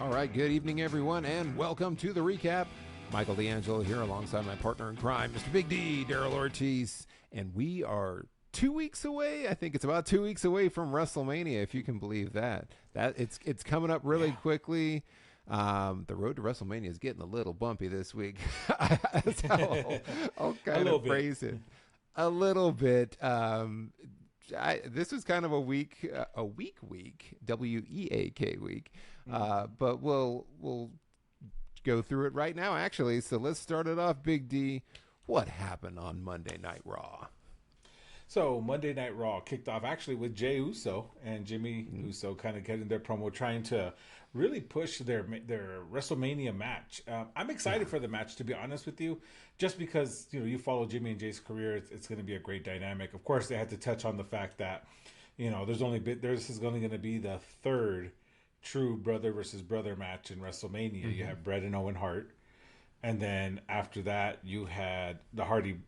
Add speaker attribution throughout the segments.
Speaker 1: All right, good evening, everyone, and welcome to the recap. Michael D'Angelo here alongside my partner in crime, Mr. Big D, Daryl Ortiz, and we are 2 weeks away. I think it's about 2 weeks away from WrestleMania, if you can believe that. It's coming up really quickly. The road to WrestleMania is getting a little bumpy this week. That's how I'll kind of phrase it. A little bit. This was kind of a week, WEAK week. But we'll go through it right now, actually. So let's start it off, Big D. What happened on Monday Night Raw?
Speaker 2: So Monday Night Raw kicked off actually with Jey Uso and Jimmy Uso kind of getting their promo, trying to really push their WrestleMania match. I'm excited for the match, to be honest with you, just because you follow Jimmy and Jay's career. It's going to be a great dynamic. Of course, they had to touch on the fact that this is only going to be the third true brother versus brother match in WrestleMania. Mm-hmm. You have Bret and Owen Hart, and then after that you had the Hardy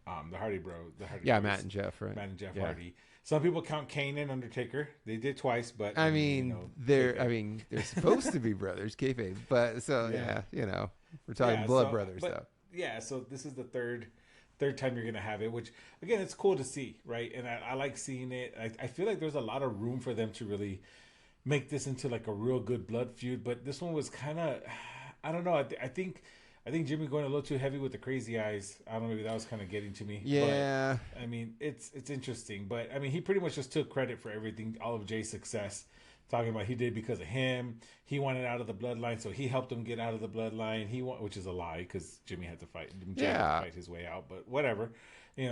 Speaker 2: Bros.
Speaker 1: Matt and Jeff, right?
Speaker 2: Matt and Jeff Hardy. Some people count Kane and Undertaker. They did twice, but
Speaker 1: they're supposed to be brothers, kayfabe. But we're talking blood brothers, though.
Speaker 2: Yeah, so this is the third time you're gonna have it, which again, it's cool to see, right? And I like seeing it. I feel like there's a lot of room for them to really make this into like a real good blood feud, but this one was kind of, I don't know. I think Jimmy going a little too heavy with the crazy eyes. I don't know, maybe that was kind of getting to me.
Speaker 1: Yeah.
Speaker 2: But, it's interesting. But, he pretty much just took credit for everything, all of Jay's success. Talking about he did because of him. He wanted out of the bloodline, so he helped him get out of the bloodline. Which is a lie because Jimmy had to fight. Jay had to fight his way out, but whatever.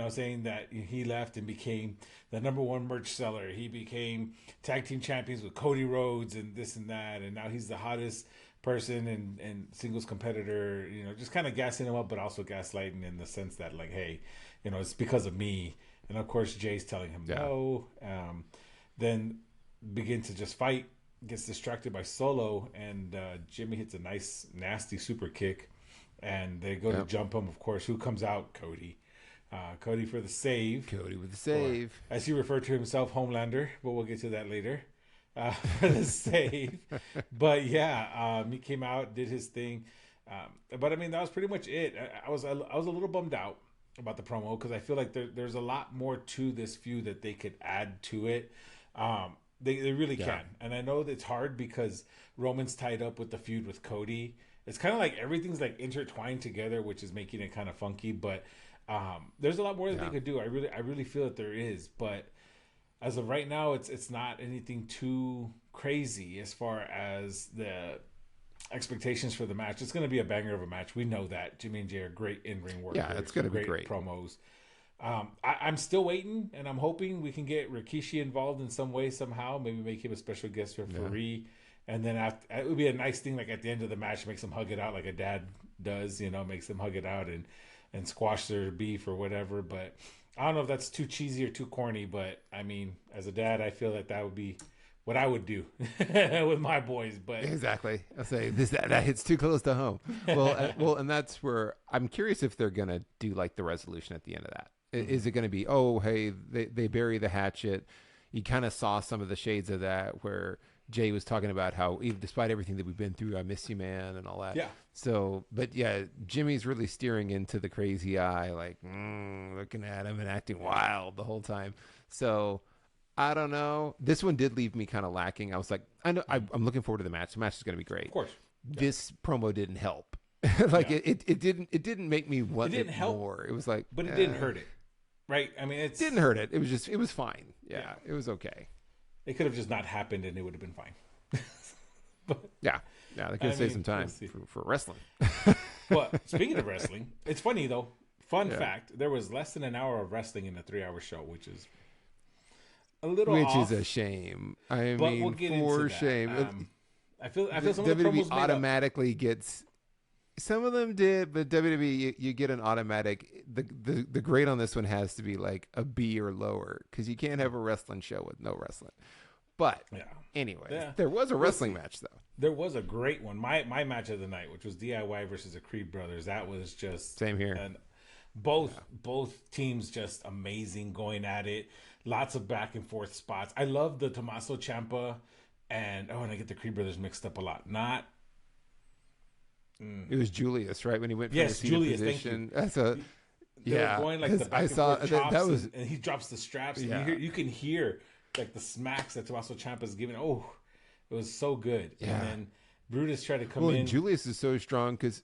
Speaker 2: Saying that he left and became the number one merch seller. He became tag team champions with Cody Rhodes and this and that. And now he's the hottest person and singles competitor, just kind of gassing him up, but also gaslighting in the sense that like, hey, it's because of me. And of course, Jay's telling him no. Then begin to just fight, gets distracted by Solo, and Jimmy hits a nice, nasty super kick. And they go to jump him. Of course, who comes out? Cody. Cody for the save.
Speaker 1: Cody with the save.
Speaker 2: Or, as he referred to himself, Homelander, but we'll get to that later. For the save. But he came out, did his thing. But that was pretty much it. I was a little bummed out about the promo because I feel like there's a lot more to this feud that they could add to it. They really can. And I know that it's hard because Roman's tied up with the feud with Cody. It's kind of like everything's like intertwined together, which is making it kind of funky. But there's a lot more that they could do. I really feel that there is. But as of right now, it's not anything too crazy as far as the expectations for the match. It's going to be a banger of a match. We know that. Jimmy and Jay are great in-ring workers.
Speaker 1: Yeah, it's going to be great.
Speaker 2: Promos. I'm still waiting, and I'm hoping we can get Rikishi involved in some way, somehow. Maybe make him a special guest referee. Yeah. And then it would be a nice thing, like at the end of the match, makes them hug it out like a dad does, makes them hug it out and squash their beef or whatever. But I don't know if that's too cheesy or too corny, but as a dad, I feel that would be what I would do with my boys. But
Speaker 1: exactly, I'll say that hits too close to home. Well, and that's where I'm curious if they're gonna do like the resolution at the end of that. Mm-hmm. Is it gonna be, oh, hey, they bury the hatchet? You kind of saw some of the shades of that where Jay was talking about how, even despite everything that we've been through, I miss you, man, and all that.
Speaker 2: Yeah.
Speaker 1: So, but yeah, Jimmy's really steering into the crazy eye, like looking at him and acting wild the whole time. So, I don't know. This one did leave me kind of lacking. I was like, I'm looking forward to the match. The match is going to be great.
Speaker 2: Of course.
Speaker 1: This promo didn't help. It didn't make me want it more. It was like,
Speaker 2: but it didn't hurt it, right?
Speaker 1: It didn't hurt it. It was fine. Yeah. It was okay.
Speaker 2: It could have just not happened and it would have been fine.
Speaker 1: But, they could have saved some time for wrestling.
Speaker 2: But speaking of wrestling, it's funny though. Fun fact: there was less than an hour of wrestling in a 3-hour show, which is a little off.
Speaker 1: Is a shame.
Speaker 2: We'll get into
Speaker 1: shame.
Speaker 2: That. I feel some of the
Speaker 1: WWE
Speaker 2: promos
Speaker 1: automatically gets. Some of them did, but WWE you get an automatic. The grade on this one has to be like a B or lower because you can't have a wrestling show with no wrestling. But anyway, there was a wrestling match though.
Speaker 2: There was a great one. My match of the night, which was DIY versus the Creed Brothers. That was just
Speaker 1: same here.
Speaker 2: And both teams just amazing going at it. Lots of back and forth spots. I love the Tommaso Ciampa and I get the Creed brothers mixed up a lot. Not
Speaker 1: It was Julius, right? When he went from the
Speaker 2: yes,
Speaker 1: seated
Speaker 2: Julius. Thank you.
Speaker 1: position. That's a
Speaker 2: They were
Speaker 1: yeah.
Speaker 2: going like the
Speaker 1: Because
Speaker 2: back
Speaker 1: I
Speaker 2: and
Speaker 1: saw
Speaker 2: forth chops,
Speaker 1: that was
Speaker 2: and he drops the straps, and
Speaker 1: yeah.
Speaker 2: you can hear like the smacks that Tommaso Ciampa's giving. Oh, it was so good.
Speaker 1: Yeah.
Speaker 2: And then Brutus tried to come
Speaker 1: Well,
Speaker 2: in.
Speaker 1: and Julius is so strong because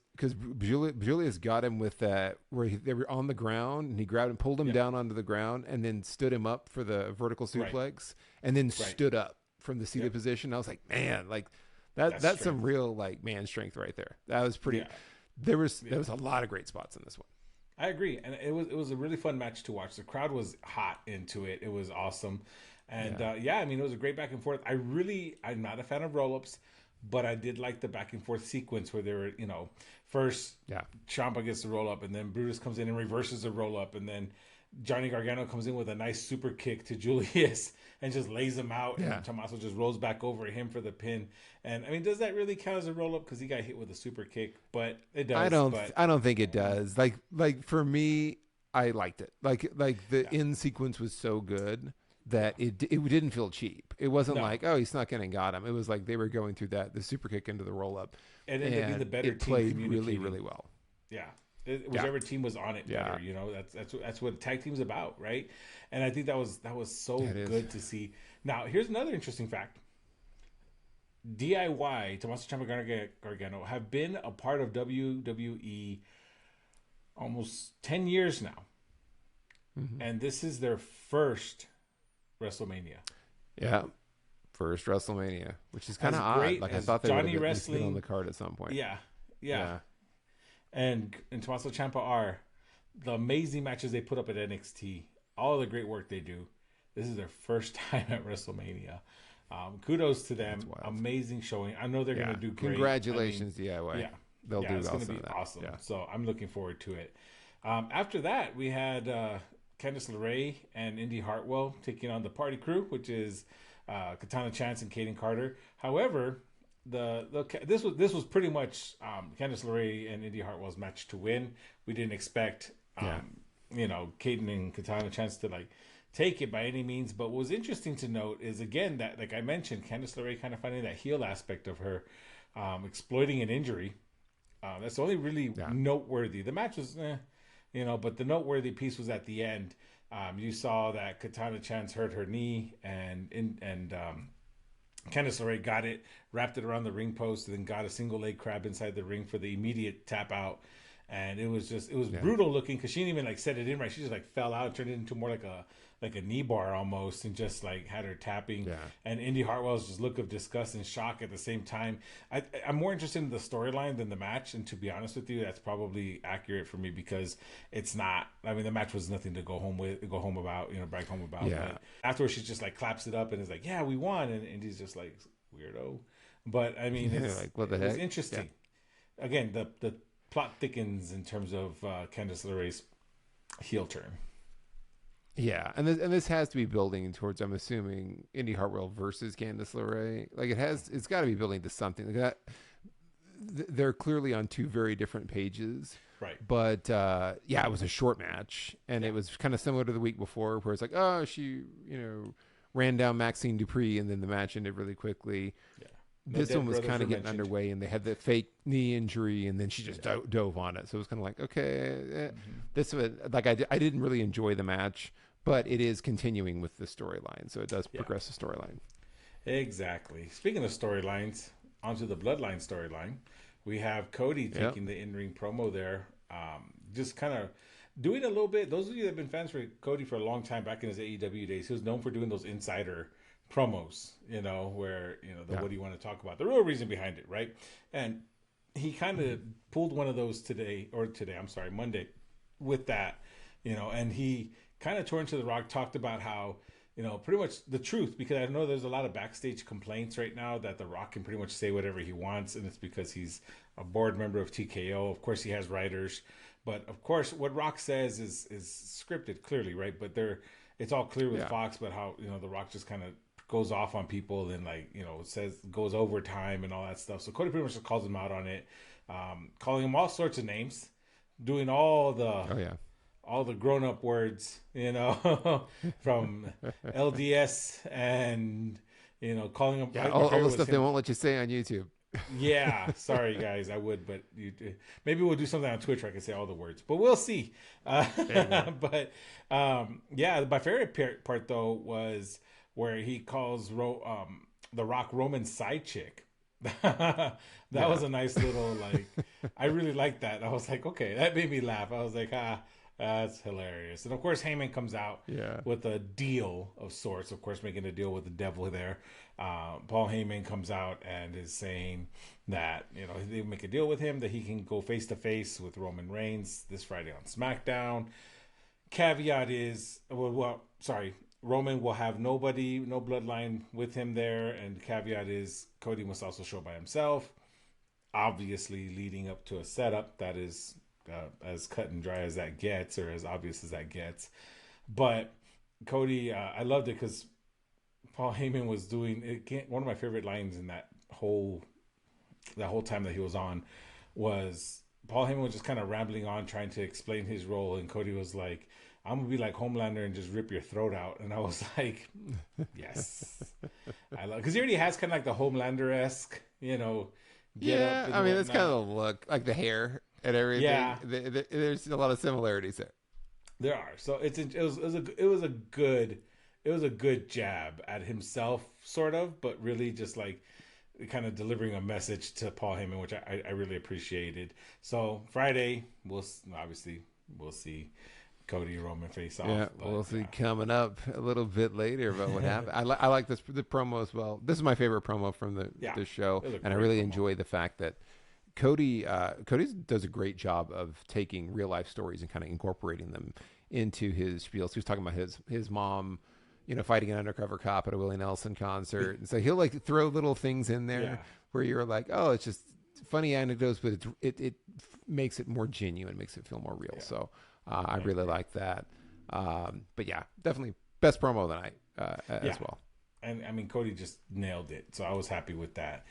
Speaker 1: Julius got him with that where they were on the ground and he grabbed and pulled him down onto the ground and then stood him up for the vertical suplex and then stood up from the seated position. I was like, man, like that's some real like man strength right there. That was pretty. There was a lot of great spots in this one.
Speaker 2: I agree, and it was a really fun match to watch. The crowd was hot into it. It was awesome, and I mean, it was a great back and forth. I'm not a fan of roll ups, but I did like the back and forth sequence where they were, first Ciampa gets the roll up, and then Brutus comes in and reverses the roll up, and then Johnny Gargano comes in with a nice super kick to Julius and just lays him out, and Tommaso just rolls back over him for the pin. And I mean, does that really count as a roll up? Because he got hit with a super kick, but it does.
Speaker 1: I don't think it does. Like for me, I liked it. Like the in sequence was so good that it didn't feel cheap. It wasn't like, oh, he snuck in and got him. It was like they were going through the super kick into the roll up,
Speaker 2: and being the better
Speaker 1: it
Speaker 2: team
Speaker 1: played really really well.
Speaker 2: Yeah. Whichever team was on it better, that's what tag team's about, right? And I think that was so good to see. Now, here's another interesting fact. DIY, Tommaso Ciampa Gargano, have been a part of WWE almost 10 years now. Mm-hmm. And this is their first WrestleMania.
Speaker 1: Yeah. First WrestleMania, which is kind of odd. Like I thought they would have been on the card at some point.
Speaker 2: Yeah. And Tommaso Ciampa are the amazing matches they put up at NXT, all the great work they do. This is their first time at WrestleMania. Kudos to them. Amazing showing. I know they're going to do great.
Speaker 1: Congratulations, DIY.
Speaker 2: Yeah.
Speaker 1: They'll do
Speaker 2: it's going to be awesome. Yeah. So I'm looking forward to it. After that, we had Candice LeRae and Indy Hartwell taking on the Party Crew, which is Katana Chance and Kaden Carter. However, this was pretty much Candice LeRae and Indy Hartwell's match to win. We didn't expect Kaden and Katana Chance to take it by any means. But what was interesting to note is again that, like I mentioned, Candice LeRae kind of finding that heel aspect of her, exploiting an injury. That's only really noteworthy. The match was, but the noteworthy piece was at the end. You saw that Katana Chance hurt her knee and Candice LeRae got it, wrapped it around the ring post, and then got a single leg crab inside the ring for the immediate tap out. And it was brutal looking because she didn't even set it in right. She just fell out and turned it into more like a knee bar almost, and just had her tapping. Yeah. And Indy Hartwell's just look of disgust and shock at the same time. I'm more interested in the storyline than the match, and to be honest with you, that's probably accurate for me because it's not. I mean, the match was nothing to go home about, brag home about. Yeah. But afterwards, she just claps it up and is like, "Yeah, we won," and Indy's just like, weirdo. But I mean,
Speaker 1: what the heck?
Speaker 2: It was interesting. Yeah. Again, the plot thickens in terms of Candice LeRae's heel turn.
Speaker 1: Yeah, and this has to be building towards, I'm assuming, Indy Hartwell versus Candice LeRae. It's got to be building to something like that. They're clearly on two very different pages,
Speaker 2: right?
Speaker 1: But it was a short match, and it was kind of similar to the week before, where it's like, oh, she ran down Maxine Dupree, and then the match ended really quickly. Yeah. This one was kind of getting underway, and they had the fake knee injury, and then she just dove on it. So it was kind of like, okay, this was I didn't really enjoy the match, but it is continuing with the storyline, so it does progress the storyline.
Speaker 2: Exactly. Speaking of storylines, onto the Bloodline storyline, we have Cody taking the in-ring promo there, just kind of doing a little bit. Those of you that have been fans for Cody for a long time, back in his AEW days, he was known for doing those insider promos, where what do you want to talk about, the real reason behind it, right? And he kind of pulled one of those Monday with that, and he kind of tore into The Rock, talked about how pretty much the truth, because I know there's a lot of backstage complaints right now that The Rock can pretty much say whatever he wants, and it's because he's a board member of TKO. Of course he has writers, but of course what Rock says is scripted clearly, right? But it's all clear with Fox, but how The Rock just kind of goes off on people and goes overtime and all that stuff. So Cody pretty much just calls him out on it, calling him all sorts of names, doing all the grown up words, from LDS and calling him.
Speaker 1: Yeah,
Speaker 2: my
Speaker 1: all
Speaker 2: favorite
Speaker 1: the
Speaker 2: was
Speaker 1: stuff they
Speaker 2: him.
Speaker 1: won't let you say on YouTube.
Speaker 2: Yeah, sorry guys, I would, but maybe we'll do something on Twitch where I can say all the words, but we'll see.
Speaker 1: There you go.
Speaker 2: But yeah, my favorite part though was where he calls the Rock Roman's side chick. That
Speaker 1: Yeah.
Speaker 2: was a nice little like. I really liked that. I was like, okay, that made me laugh. I was like, that's hilarious. And of course, Heyman comes out
Speaker 1: Yeah.
Speaker 2: with a deal of sorts. Of course, making a deal with the devil there. Paul Heyman comes out and is saying that they make a deal with him that he can go face to face with Roman Reigns this Friday on SmackDown. Caveat is, sorry, Roman will have no bloodline with him there, and caveat is Cody must also show by himself. Obviously, leading up to a setup that is as cut and dry as that gets, or as obvious as that gets. But Cody, I loved it because Paul Heyman was doing it. One of my favorite lines in that whole time that he was on was Paul Heyman was just kind of rambling on, trying to explain his role, and Cody was like, "I'm gonna be like Homelander and just rip your throat out." And I was like, "Yes, I love," because he already has kind of like the Homelander-esque, get up.
Speaker 1: Yeah,
Speaker 2: And
Speaker 1: I mean, that's
Speaker 2: whatnot.
Speaker 1: kind of the look, like the hair and everything.
Speaker 2: Yeah,
Speaker 1: There's a lot of similarities there.
Speaker 2: there are. So it was a good jab at himself, sort of, but really just like kind of delivering a message to Paul Heyman, which I really appreciated. So Friday, we'll see Cody Roman face off.
Speaker 1: Yeah,
Speaker 2: But,
Speaker 1: we'll see
Speaker 2: yeah.
Speaker 1: coming up a little bit later about what happened. I like the promo as well. This is my favorite promo from
Speaker 2: Yeah,
Speaker 1: the show,
Speaker 2: it was a
Speaker 1: and I
Speaker 2: great
Speaker 1: really
Speaker 2: promo.
Speaker 1: enjoy the fact that Cody does a great job of taking real life stories and kind of incorporating them into his spiel. So he was talking about his mom, fighting an undercover cop at a Willie Nelson concert, and so he'll like throw little things in there
Speaker 2: Yeah.
Speaker 1: where you're like, oh, it's just funny anecdotes, but it makes it more genuine, makes it feel more real.
Speaker 2: Yeah.
Speaker 1: So I really like that. But yeah, definitely best promo of the night
Speaker 2: Yeah.
Speaker 1: as well.
Speaker 2: And I mean, Cody just nailed it. So I was happy with that.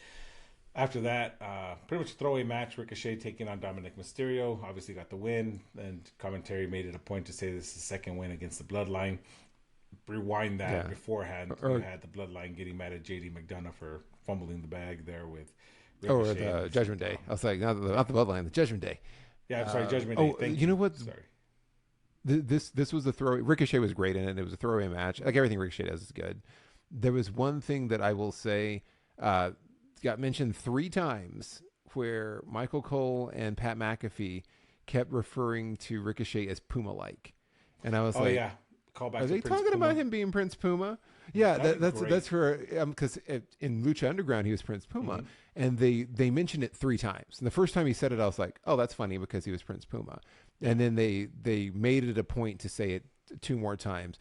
Speaker 2: After that, pretty much a throwaway match. Ricochet taking on Dominic Mysterio. Obviously got the win. And commentary made it a point to say this is the second win against the Bloodline. Rewind that beforehand. You had the Bloodline getting mad at JD McDonough for fumbling the bag there with
Speaker 1: Or
Speaker 2: Ricochet.
Speaker 1: the Judgment Day. I was like, not the Bloodline, the Judgment Day.
Speaker 2: Yeah, I'm sorry, Judgment Day. Thank you.
Speaker 1: You know what?
Speaker 2: Sorry.
Speaker 1: This was a throwaway. Ricochet was great in it. It was a throwaway match. Like everything Ricochet does is good. There was one thing that I will say got mentioned 3 times where Michael Cole and Pat McAfee kept referring to Ricochet as Puma-like, and I was like,
Speaker 2: yeah. Call back
Speaker 1: are
Speaker 2: to
Speaker 1: they
Speaker 2: Prince
Speaker 1: talking
Speaker 2: Puma.
Speaker 1: about him being Prince Puma? Yeah,
Speaker 2: That'd be
Speaker 1: that's
Speaker 2: great.
Speaker 1: for because in Lucha Underground he was Prince Puma, and they mentioned it 3 times. And the first time he said it, I was like, oh, that's funny because he was Prince Puma. And then they made it a point to say it 2 more times,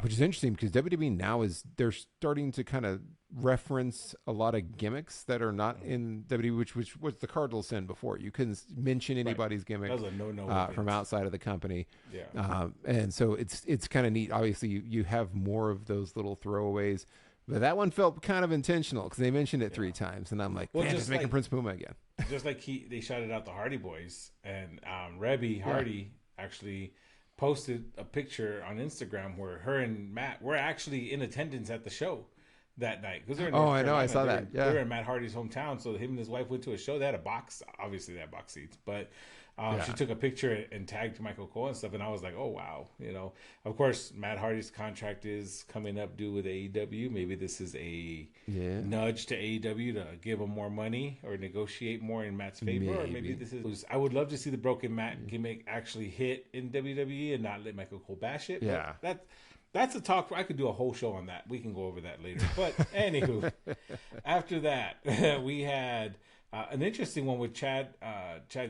Speaker 1: which is interesting because WWE now they're starting to kind of reference a lot of gimmicks that are not in WWE, which was the cardinal sin before. You couldn't mention anybody's gimmick
Speaker 2: That was a no-no
Speaker 1: from outside of the company.
Speaker 2: Yeah.
Speaker 1: And so it's kind of neat. Obviously, you have more of those little throwaways, but that one felt kind of intentional because they mentioned it 3 times, and I'm like,
Speaker 2: Well,
Speaker 1: man,
Speaker 2: just
Speaker 1: just making
Speaker 2: like-
Speaker 1: Prince Puma again.
Speaker 2: Just like they shouted out the Hardy Boys, and Rebby Hardy actually posted a picture on Instagram where her and Matt were actually in attendance at the show that night because they're in North
Speaker 1: I know, I
Speaker 2: Carolina.
Speaker 1: saw
Speaker 2: They're-
Speaker 1: that. Yeah.
Speaker 2: they were in Matt Hardy's hometown, so him and his wife went to a show. They had a box, obviously they had box seats, but she took a picture and tagged Michael Cole and stuff, and I was like, oh wow, Of course, Matt Hardy's contract is coming up due with AEW. Maybe this is a nudge to AEW to give him more money or negotiate more in Matt's favor, or maybe this is. I would love to see the broken Matt gimmick actually hit in WWE and not let Michael Cole bash it.
Speaker 1: Yeah.
Speaker 2: But that's a talk. I could do a whole show on that. We can go over that later. But anywho, after that, we had an interesting one with Chad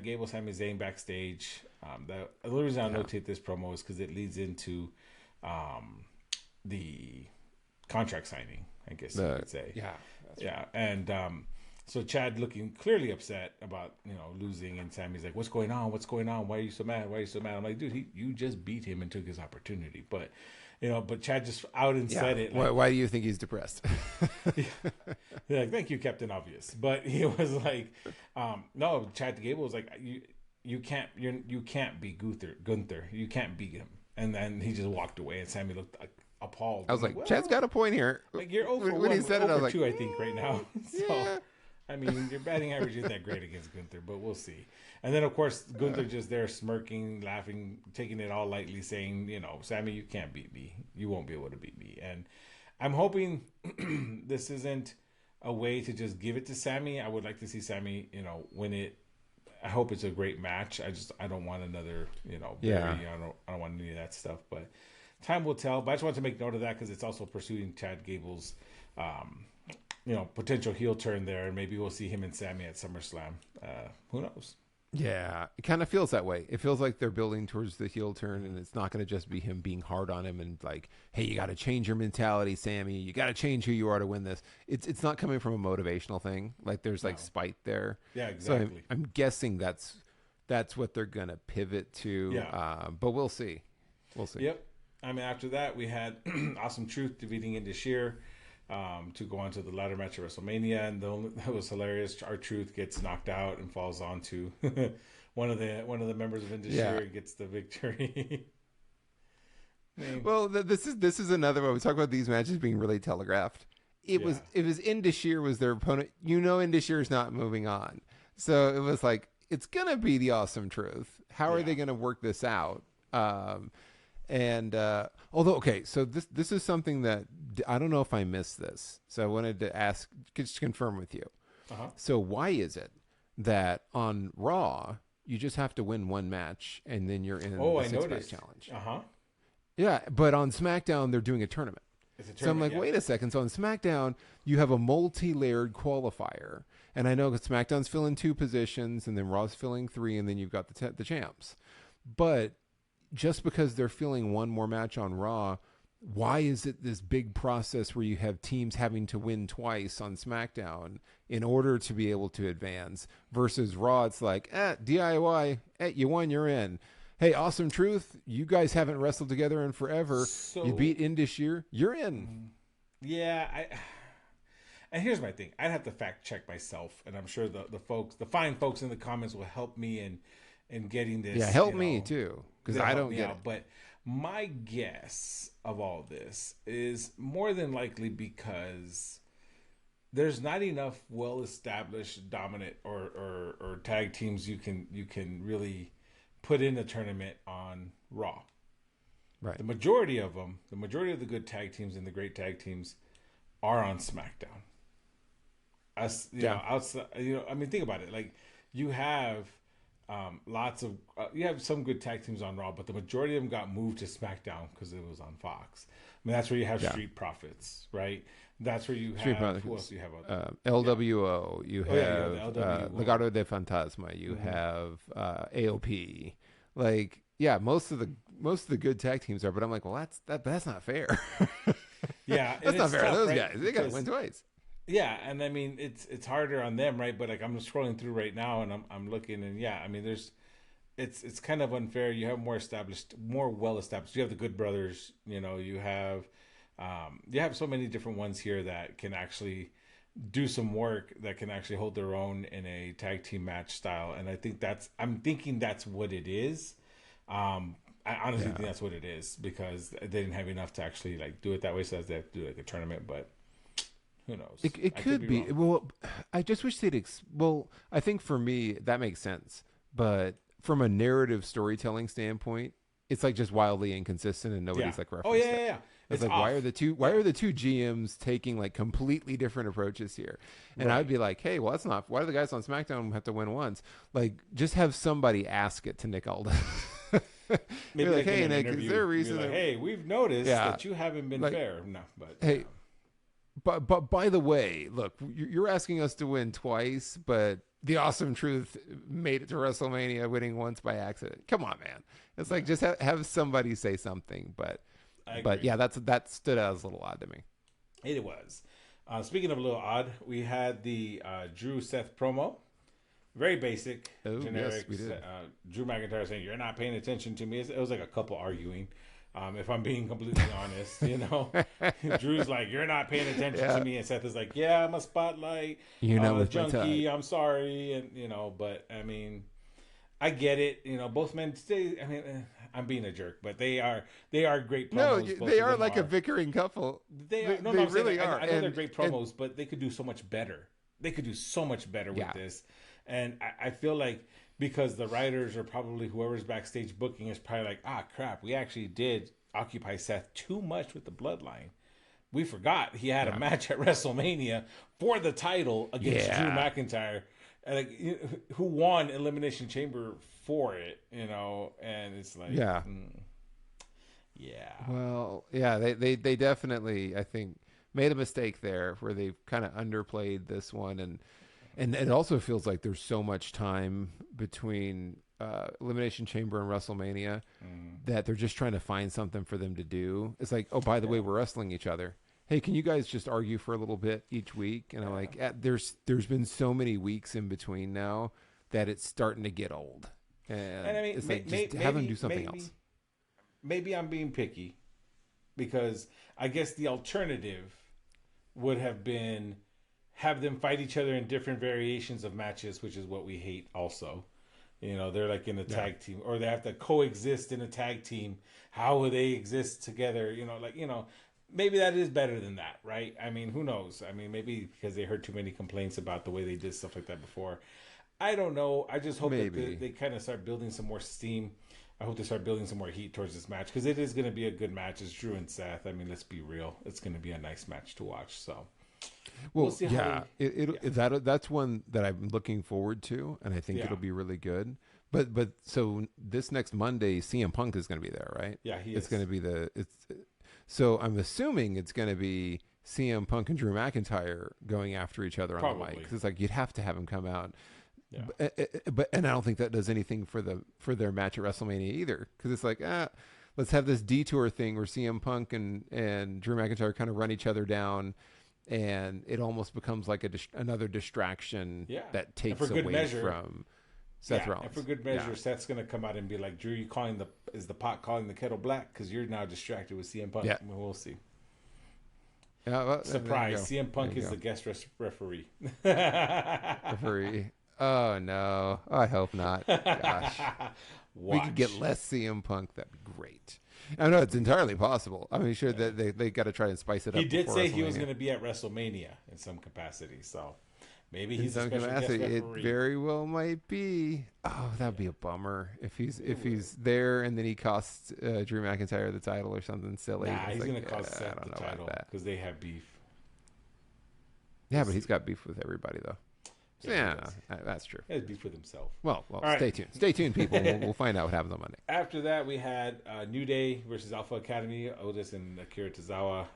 Speaker 2: Gable, Sami Zayn backstage. The only reason I notate this promo is because it leads into the contract signing, I guess you could say. Yeah. And so Chad looking clearly upset about losing, and Sammy's like, "What's going on? What's going on? Why are you so mad? Why are you so mad?" I'm like, "Dude, you just beat him and took his opportunity." But but Chad just out and said it. Like,
Speaker 1: Why do you think he's depressed?
Speaker 2: they're like, "Thank you, Captain Obvious." But he was like, "No." Chad Gable was like, "You can't beat Gunther. You can't beat him." And then he just walked away, and Sammy looked like appalled.
Speaker 1: I was like, Chad's got a point here.
Speaker 2: Like you're over
Speaker 1: when he said it, I was like,
Speaker 2: 2, I think, right now. So,
Speaker 1: yeah.
Speaker 2: I mean, your batting average isn't that great against Gunther, but we'll see. And then, of course, Gunther just there smirking, laughing, taking it all lightly, saying, Sammy, you can't beat me. You won't be able to beat me. And I'm hoping this isn't a way to just give it to Sammy. I would like to see Sammy, win it. I hope it's a great match. I don't want another,
Speaker 1: Yeah.
Speaker 2: I don't want any of that stuff. But time will tell. But I just want to make note of that because it's also pursuing Chad Gable's, potential heel turn there, and maybe we'll see him and Sammy at SummerSlam. Who knows?
Speaker 1: Yeah, it kind of feels that way. It feels like they're building towards the heel turn, and it's not going to just be him being hard on him and like, hey, you got to change your mentality, Sammy. You got to change who you are to win this. It's not coming from a motivational thing. Like there's like spite there.
Speaker 2: Yeah, exactly.
Speaker 1: So I'm guessing that's what they're going to pivot to.
Speaker 2: Yeah.
Speaker 1: But we'll see. We'll see.
Speaker 2: Yep. I mean, after that, we had Awesome Truth defeating Indus Sher to go on to the ladder match at WrestleMania, and that was hilarious. Our Truth gets knocked out and falls onto one of the members of Indus Sher and gets the victory.
Speaker 1: Well, this is another one. We talk about these matches being really telegraphed. It was Indus Sher was their opponent. Indus Sher is not moving on, so it was like it's gonna be the Awesome Truth. How are they gonna work this out? Although, okay, so this is something that I don't know if I missed this. So I wanted to ask, just confirm with you.
Speaker 2: Uh-huh.
Speaker 1: So why is it that on Raw, you just have to win one match and then you're in the six-pack challenge?
Speaker 2: Uh-huh.
Speaker 1: Yeah, but on SmackDown, they're doing a tournament.
Speaker 2: It's a tournament.
Speaker 1: So I'm like, wait a second. So on SmackDown, you have a multi-layered qualifier. And I know that SmackDown's filling 2 positions and then Raw's filling 3 and then you've got the champs. But just because they're feeling one more match on Raw, why is it this big process where you have teams having to win twice on SmackDown in order to be able to advance versus Raw? It's like, DIY, you won, you're in. Hey, Awesome Truth, you guys haven't wrestled together in forever. So, you beat Indus Sher, you're in.
Speaker 2: Yeah, and here's my thing. I'd have to fact check myself, and I'm sure the fine folks in the comments will help me in getting this.
Speaker 1: Yeah, help me too, because I don't get it.
Speaker 2: But my guess of all this is more than likely because there's not enough well-established dominant or tag teams you can really put in a tournament on Raw.
Speaker 1: Right.
Speaker 2: The majority of them, the majority of the good tag teams and the great tag teams are on SmackDown. Outside, I mean, think about it. Like you have you have some good tag teams on Raw, but the majority of them got moved to SmackDown because it was on Fox. I mean, that's where you have Street Profits, right? That's where you have who else do you have?
Speaker 1: LWO. You have
Speaker 2: LWO.
Speaker 1: Legado de Fantasma. You have AOP. Like, yeah, most of the good tag teams are. But I'm like, well, that's not fair.
Speaker 2: Yeah,
Speaker 1: that's not fair.
Speaker 2: Tough,
Speaker 1: those
Speaker 2: right?
Speaker 1: guys, they got to win twice.
Speaker 2: Yeah, and I mean it's harder on them, right? But like I'm scrolling through right now, and I'm looking, and I mean it's kind of unfair. You have more well established. You have the Good Brothers, you have so many different ones here that can actually do some work, that can actually hold their own in a tag team match style, and I'm thinking that's what it is. I honestly think that's what it is because they didn't have enough to actually like do it that way, so they have to do like a tournament, but. Who knows?
Speaker 1: It could be. Well, I just wish they'd. I think for me that makes sense, but from a narrative storytelling standpoint, it's like just wildly inconsistent, and nobody's like referenced.
Speaker 2: Oh yeah.
Speaker 1: It's like off. Why are the two GMs taking like completely different approaches here? And I'd be like, hey, well, that's not. Why do the guys on SmackDown have to win once? Like, just have somebody ask it to Nick Aldis.
Speaker 2: Maybe
Speaker 1: like, hey, Nick, is there a reason?
Speaker 2: Like, hey, we've noticed that you haven't been fair. No, but
Speaker 1: hey. But by the way, look, you're asking us to win twice, but the Awesome Truth made it to WrestleMania winning once by accident. Come on, man. It's like just have somebody say something. But yeah, that stood out as a little odd to me.
Speaker 2: It was. Speaking of a little odd, we had the Drew Seth promo. Very basic, generic.
Speaker 1: Yes, we did.
Speaker 2: Drew McIntyre saying, "You're not paying attention to me." It was like a couple arguing. If I'm being completely honest, Drew's like, "You're not paying attention to me," and Seth is like, "Yeah, I'm a spotlight.
Speaker 1: You're not with
Speaker 2: junkie. I'm sorry," and but I mean, I get it. Both men stay. I mean, I'm being a jerk, but they are great
Speaker 1: No,
Speaker 2: promos. Both
Speaker 1: they
Speaker 2: of
Speaker 1: are
Speaker 2: them
Speaker 1: like a
Speaker 2: are.
Speaker 1: bickering couple.
Speaker 2: They are. No,
Speaker 1: They
Speaker 2: I'm saying
Speaker 1: really
Speaker 2: like,
Speaker 1: are.
Speaker 2: I know they're great
Speaker 1: And
Speaker 2: promos, but they could do so much better. They could do so much better with
Speaker 1: yeah,
Speaker 2: this, and I feel like because the writers or probably whoever's backstage booking is probably like, ah, crap, we actually did occupy Seth too much with the bloodline. We forgot he had a
Speaker 1: yeah,
Speaker 2: match at WrestleMania for the title against Drew
Speaker 1: yeah,
Speaker 2: McIntyre, who won Elimination Chamber for it, and it's like,
Speaker 1: yeah.
Speaker 2: yeah,
Speaker 1: Well, yeah, they definitely, I think, made a mistake there where they kind of underplayed this one, and it also feels like there's so much time between Elimination Chamber and WrestleMania that they're just trying to find something for them to do. It's like, oh, by the way,
Speaker 2: yeah,
Speaker 1: we're wrestling each other. Hey, can you guys just argue for a little bit each week? And I'm
Speaker 2: yeah.
Speaker 1: like, there's been so many weeks in between now that it's starting to get old,
Speaker 2: And I
Speaker 1: and
Speaker 2: mean,
Speaker 1: it's like just have them do something else.
Speaker 2: maybe I'm being picky because I guess the alternative would have been have them fight each other in different variations of matches, which is what we hate also. They're like in a
Speaker 1: Yeah,
Speaker 2: tag team or they have to coexist in a tag team. How will they exist together? Maybe that is better than that, right? I mean, who knows? I mean, maybe because they heard too many complaints about the way they did stuff like that before. I don't know. I just hope that
Speaker 1: maybe.
Speaker 2: they kind of start building some more steam. I hope they start building some more heat towards this match because it is going to be a good match. It's Drew and Seth. I mean, let's be real. It's going to be a nice match to watch. So we'll
Speaker 1: Well,
Speaker 2: see how
Speaker 1: yeah,
Speaker 2: yeah.
Speaker 1: that's one that I'm looking forward to, and I think
Speaker 2: Yeah.
Speaker 1: it'll be really good. But so this next Monday, CM Punk is going to be there, right?
Speaker 2: Yeah, he
Speaker 1: It's going
Speaker 2: is.
Speaker 1: to be so I'm assuming it's going to be CM Punk and Drew McIntyre going after each other on the mic
Speaker 2: Probably.
Speaker 1: because it's like you'd have to have him come out.
Speaker 2: Yeah.
Speaker 1: But and I don't think that does anything for their match at WrestleMania either because it's like let's have this detour thing where CM Punk and Drew McIntyre kind of run each other down, and it almost becomes like another distraction
Speaker 2: Yeah.
Speaker 1: that
Speaker 2: And for
Speaker 1: takes
Speaker 2: good
Speaker 1: away
Speaker 2: measure,
Speaker 1: from Seth
Speaker 2: yeah. And for
Speaker 1: Rollins.
Speaker 2: good
Speaker 1: Yeah,
Speaker 2: measure, Seth's going to come out and be like, Drew, is the pot calling the kettle black? Because you're now distracted with CM Punk.
Speaker 1: yeah,
Speaker 2: Well, we'll see.
Speaker 1: yeah. Well, there you
Speaker 2: Surprise.
Speaker 1: go.
Speaker 2: CM
Speaker 1: There
Speaker 2: Punk
Speaker 1: you
Speaker 2: is
Speaker 1: go.
Speaker 2: the guest referee.
Speaker 1: Referee. Oh no, I hope not. Gosh, we could get
Speaker 2: Watch.
Speaker 1: less CM Punk. That'd be great. I know it's entirely possible. I mean, sure that they got to try and spice it
Speaker 2: He
Speaker 1: up
Speaker 2: did
Speaker 1: before
Speaker 2: say he was
Speaker 1: WrestleMania.
Speaker 2: going to be at WrestleMania in some capacity. So maybe
Speaker 1: In
Speaker 2: he's a
Speaker 1: some
Speaker 2: special guest
Speaker 1: capacity, it
Speaker 2: referee.
Speaker 1: very well might be. Oh, that'd be
Speaker 2: Yeah.
Speaker 1: a bummer if
Speaker 2: It would.
Speaker 1: he's there and then he costs Drew McIntyre the title or something silly.
Speaker 2: Nah,
Speaker 1: It's
Speaker 2: he's
Speaker 1: like,
Speaker 2: going to cost
Speaker 1: I
Speaker 2: Seth
Speaker 1: don't
Speaker 2: the
Speaker 1: know about
Speaker 2: title
Speaker 1: that.
Speaker 2: because they have beef.
Speaker 1: Yeah,
Speaker 2: We'll
Speaker 1: but he's
Speaker 2: see.
Speaker 1: got beef with everybody though. So,
Speaker 2: Yeah, he
Speaker 1: yeah,
Speaker 2: does.
Speaker 1: that's true.
Speaker 2: He has beef with himself.
Speaker 1: Well,
Speaker 2: All right.
Speaker 1: stay tuned. Stay tuned, people. We'll find out what happens on Monday.
Speaker 2: After that, we had New Day versus Alpha Academy, Otis and Akira Tozawa.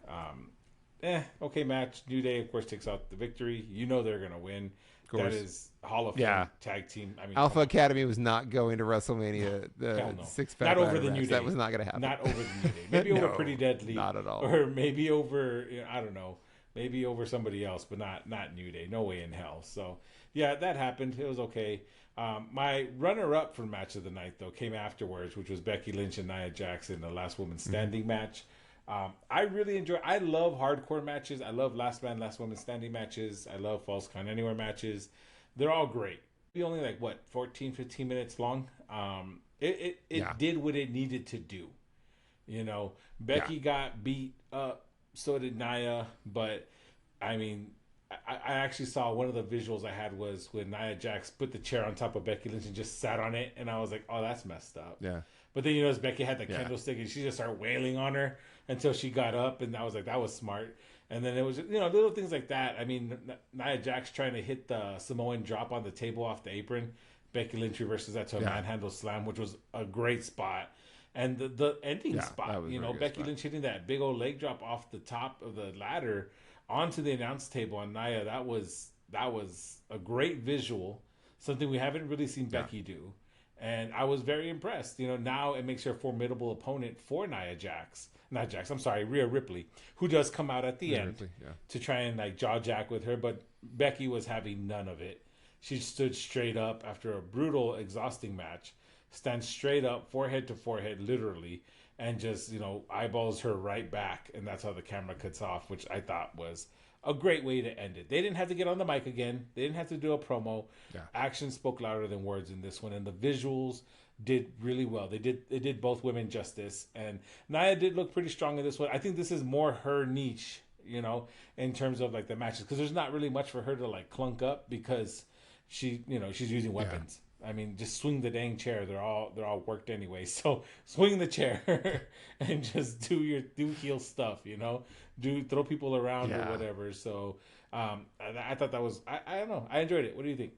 Speaker 2: Okay match. New Day, of course, takes out the victory. You know they're going to win.
Speaker 1: Of course.
Speaker 2: That is Hall of Fame
Speaker 1: Yeah.
Speaker 2: tag team. I mean,
Speaker 1: Alpha
Speaker 2: come on.
Speaker 1: Academy was not going to WrestleMania.
Speaker 2: Hell
Speaker 1: The
Speaker 2: no.
Speaker 1: six
Speaker 2: Not
Speaker 1: pack
Speaker 2: over
Speaker 1: ladder
Speaker 2: the
Speaker 1: match.
Speaker 2: New Day.
Speaker 1: That was not going to happen.
Speaker 2: Not over the New Day. Maybe over
Speaker 1: No,
Speaker 2: Pretty Deadly.
Speaker 1: not at all.
Speaker 2: Or maybe over, I don't know, maybe over somebody else, but not New Day. No way in hell. So, yeah, that happened. It was okay. My runner-up for match of the night, though, came afterwards, which was Becky Lynch and Nia Jax in the Last Woman Standing match. I really enjoy. I love hardcore matches. I love last man, last woman standing matches. I love Falls Count Anywhere matches. They're all great. Be only like 14, 15 minutes long. It
Speaker 1: Yeah.
Speaker 2: did what it needed to do. Becky got beat up. So did Nia. But I mean, I actually saw one of the visuals I had was when Nia Jax put the chair on top of Becky Lynch and just sat on it, and I was like, oh, that's messed up.
Speaker 1: Yeah.
Speaker 2: But then as Becky had the
Speaker 1: Yeah.
Speaker 2: candlestick and she just started wailing on her until she got up, and I was like, that was smart. And then it was little things like that. I mean, Nia Jax trying to hit the Samoan drop on the table off the apron. Becky Lynch reverses that to a manhandle slam, which was a great spot. And the ending
Speaker 1: Yeah,
Speaker 2: spot,
Speaker 1: that was a very good
Speaker 2: Becky
Speaker 1: spot.
Speaker 2: Lynch hitting that big old leg drop off the top of the ladder onto the announce table on Nia. That was a great visual, something we haven't really seen Becky do. And I was very impressed. Now it makes her a formidable opponent for Nia Jax. Not Jax, I'm sorry, Rhea Ripley, who does come out at the end
Speaker 1: Ripley, yeah.
Speaker 2: to try and jaw jack with her, but Becky was having none of it. She stood straight up after a brutal, exhausting match, stands straight up, forehead to forehead, literally, and just, eyeballs her right back. And that's how the camera cuts off, which I thought was a great way to end it. They didn't have to get on the mic again. They didn't have to do a promo.
Speaker 1: Yeah.
Speaker 2: Action spoke louder than words in this one, and the visuals did really well. They did both women justice, and Nia did look pretty strong in this one. I think this is more her niche, you know, in terms of like the matches, because there's not really much for her to like clunk up because she's using weapons. I mean, just swing the dang chair. They're all worked anyway. So swing the chair and just do heel stuff. You know, throw people around or whatever. So I thought that was I don't know. I enjoyed it. What do you think?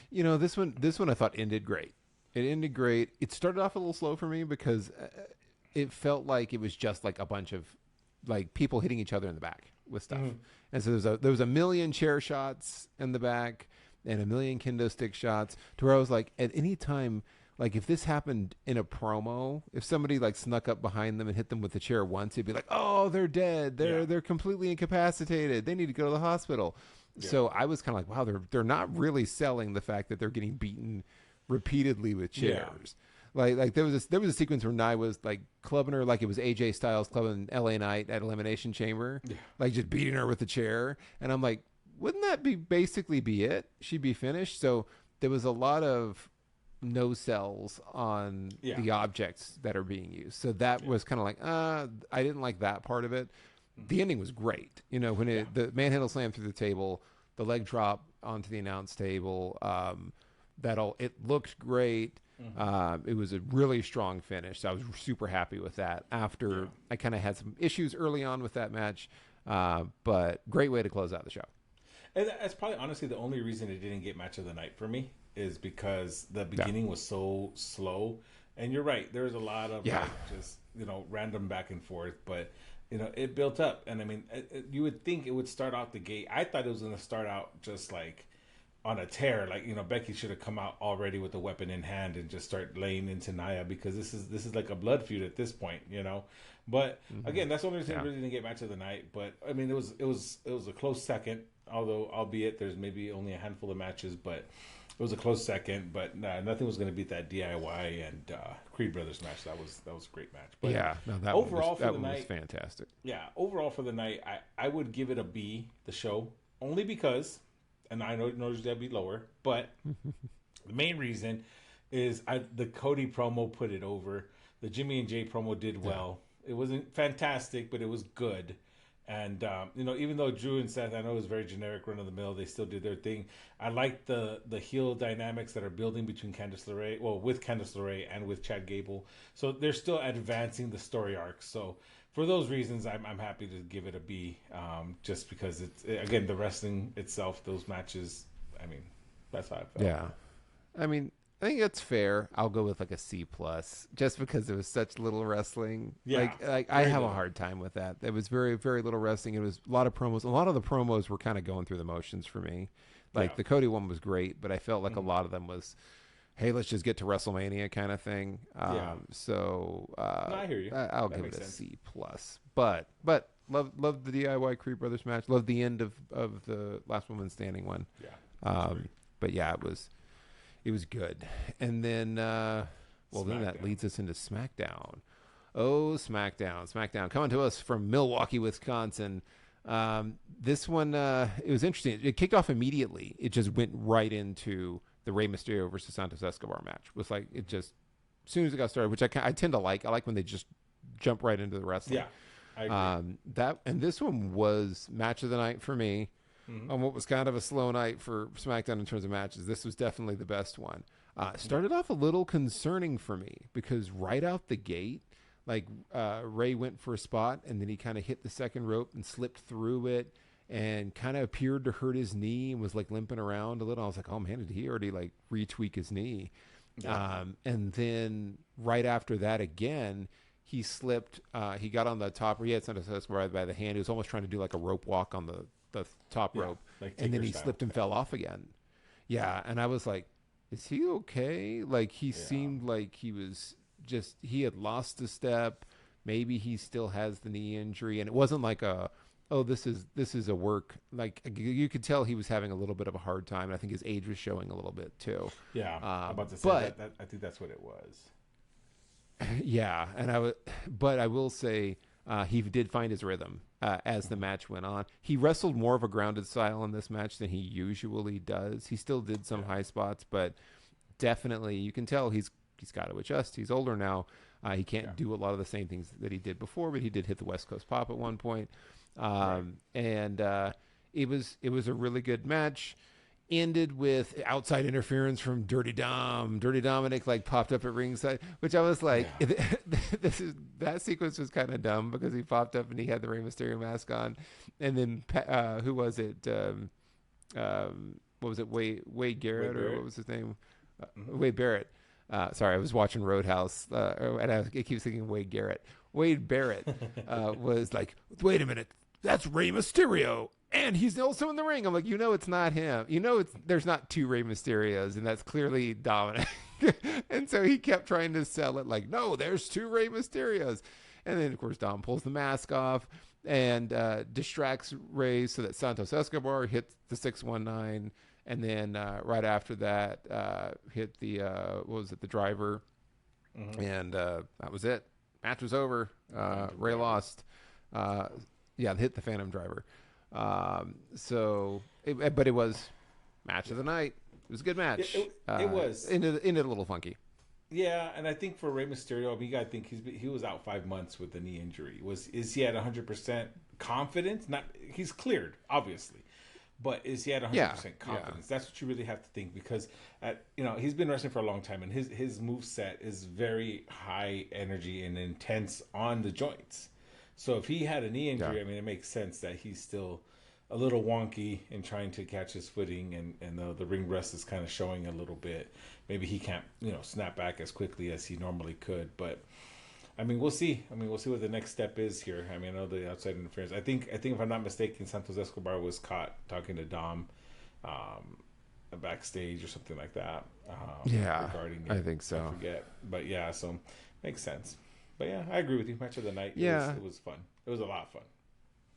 Speaker 1: You know, this one I thought ended great. It ended great. It started off a little slow for me because it felt like it was just like a bunch of like people hitting each other in the back with stuff. Mm-hmm. And so there was a million chair shots in the back and a million kendo stick shots to where I was like, at any time, like if this happened in a promo, if somebody like snuck up behind them and hit them with the chair once, it'd be like, oh, they're dead. They're completely incapacitated. They need to go to the hospital. Yeah. So I was kind of like, wow, they're not really selling the fact that they're getting beaten repeatedly with chairs. Yeah. Like there was a sequence where Nia was like clubbing her like it was AJ Styles clubbing LA Knight at Elimination Chamber, like just beating her with the chair. And I'm like, wouldn't that basically be it? She'd be finished. So there was a lot of no sells on the objects that are being used. So that was kind of like, I didn't like that part of it. The ending was great. You know, when the manhandle slam through the table, the leg drop onto the announce table, it looked great. Mm-hmm. It was a really strong finish. So I was super happy with that. After I kind of had some issues early on with that match, but great way to close out the show.
Speaker 2: And that's probably honestly the only reason it didn't get match of the night for me is because the beginning was so slow. And you're right, there was a lot of like, just random back and forth, but it built up. And I mean, you would think it would start out the gate. I thought it was going to start out just like on a tear, like Becky should have come out already with a weapon in hand and just start laying into Nia, because this is like a blood feud at this point, But again, that's the only reason it really didn't get match of the night. But I mean, it was a close second, although albeit there's maybe only a handful of matches, but it was a close second. But nothing was going to beat that DIY and Creed Brothers match. That was a great match. But
Speaker 1: that overall one was fantastic.
Speaker 2: Yeah, overall for the night, I would give it a B. The show, only because. And I know that'd be lower, but the main reason is the Cody promo put it over. The Jimmy and Jay promo did well. It wasn't fantastic, but it was good. And even though Drew and Seth, I know it was very generic, run of the mill, they still did their thing. I like the heel dynamics that are building between with Candice LeRae and with Chad Gable. So they're still advancing the story arc. So for those reasons, I'm happy to give it a B, just because again, the wrestling itself, those matches, I mean, that's how I felt.
Speaker 1: Yeah. I mean, I think that's fair. I'll go with like a C+, just because it was such little wrestling.
Speaker 2: Yeah,
Speaker 1: like I have a hard time with that. It was very, very little wrestling. It was a lot of promos. A lot of the promos were kind of going through the motions for me. Like the Cody one was great, but I felt like a lot of them was, hey, let's just get to WrestleMania kind of thing. So
Speaker 2: I hear you.
Speaker 1: I'll give it a C+. But love the DIY Creed Brothers match. Love the end of the Last Woman Standing one.
Speaker 2: Yeah.
Speaker 1: But yeah, it was good. And then then that leads us into SmackDown. Oh, SmackDown coming to us from Milwaukee, Wisconsin. This one it was interesting. It kicked off immediately. It just went right into the Rey Mysterio versus Santos Escobar match. Was like it just as soon as it got started, which I tend to like. I like when they just jump right into the wrestling.
Speaker 2: Yeah, I agree.
Speaker 1: And this one was match of the night for me. On what was kind of a slow night for SmackDown in terms of matches, this was definitely the best one. Started off a little concerning for me because right out the gate, like Ray went for a spot and then he kind of hit the second rope and slipped through it and kind of appeared to hurt his knee and was like limping around a little. I was like, oh man, did he already like retweak his knee? Yeah. And then right after that again, he slipped. He got on the top. He had Santos Escobar by the hand. He was almost trying to do like a rope walk on the top rope, and then he slipped and fell off again. Yeah, and I was like, is he okay? Like he seemed like he had lost a step. Maybe he still has the knee injury, and it wasn't like this is a work. Like you could tell he was having a little bit of a hard time, and I think his age was showing a little bit too.
Speaker 2: Yeah, I'm about to say that I think that's what it was.
Speaker 1: Yeah, and I will say he did find his rhythm as the match went on. He wrestled more of a grounded style in this match than he usually does. He still did some high spots, but definitely you can tell he's got to adjust. He's older now. He can't do a lot of the same things that he did before, but he did hit the West Coast Pop at one point. And it was a really good match. Ended with outside interference from Dirty Dom. Dirty Dominic like popped up at ringside, which I was like, that sequence was kind of dumb because he popped up and he had the Rey Mysterio mask on, and then who was it? What was it? Wade Garrett, or what was his name? Wade Barrett. Sorry, I was watching Roadhouse, and I keep thinking Wade Garrett. Wade Barrett was like, wait a minute, that's Rey Mysterio. And he's also in the ring. I'm like, it's not him. There's not two Rey Mysterios, and that's clearly Dominic. And so he kept trying to sell it like, no, there's two Rey Mysterios. And then, of course, Dom pulls the mask off and distracts Rey so that Santos Escobar hits the 619. And then right after that, hit the, the driver. Mm-hmm. And that was it. Match was over. Rey lost. Hit the Phantom Driver. But it was match of the night. It was a good match.
Speaker 2: It was.
Speaker 1: Ended a little funky.
Speaker 2: Yeah, and I think for Rey Mysterio, you got to think he was out 5 months with a knee injury. Is he at 100% confidence? Not, he's cleared, obviously. But is he at 100% confidence? That's what you really have to think, because he's been wrestling for a long time, and his moveset is very high energy and intense on the joints. So if he had a knee injury, it makes sense that he's still a little wonky in trying to catch his footing, and the ring rust is kind of showing a little bit. Maybe he can't, snap back as quickly as he normally could. But we'll see. We'll see what the next step is here. I know the outside interference. I think if I'm not mistaken, Santos Escobar was caught talking to Dom, backstage or something like that. Regarding
Speaker 1: I think so.
Speaker 2: I forget, but so makes sense. But yeah, I agree with you. Match of the night. It was fun. It was a lot of fun.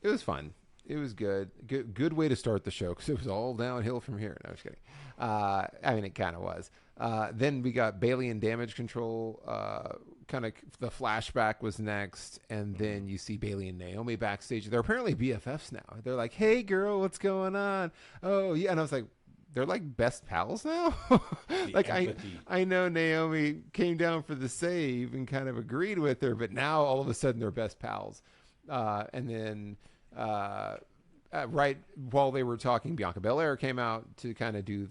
Speaker 1: It was fun. It was good. Good way to start the show, because it was all downhill from here. No, I'm just kidding. It kind of was. Then we got Bailey and Damage Control. Kind of the flashback was next, and then you see Bailey and Naomi backstage. They're apparently BFFs now. They're like, "Hey, girl, what's going on?" Oh, yeah, and I was like, they're like best pals now. Like I know Naomi came down for the save and kind of agreed with her, but now all of a sudden they're best pals. And then right while they were talking, Bianca Belair came out to kind of do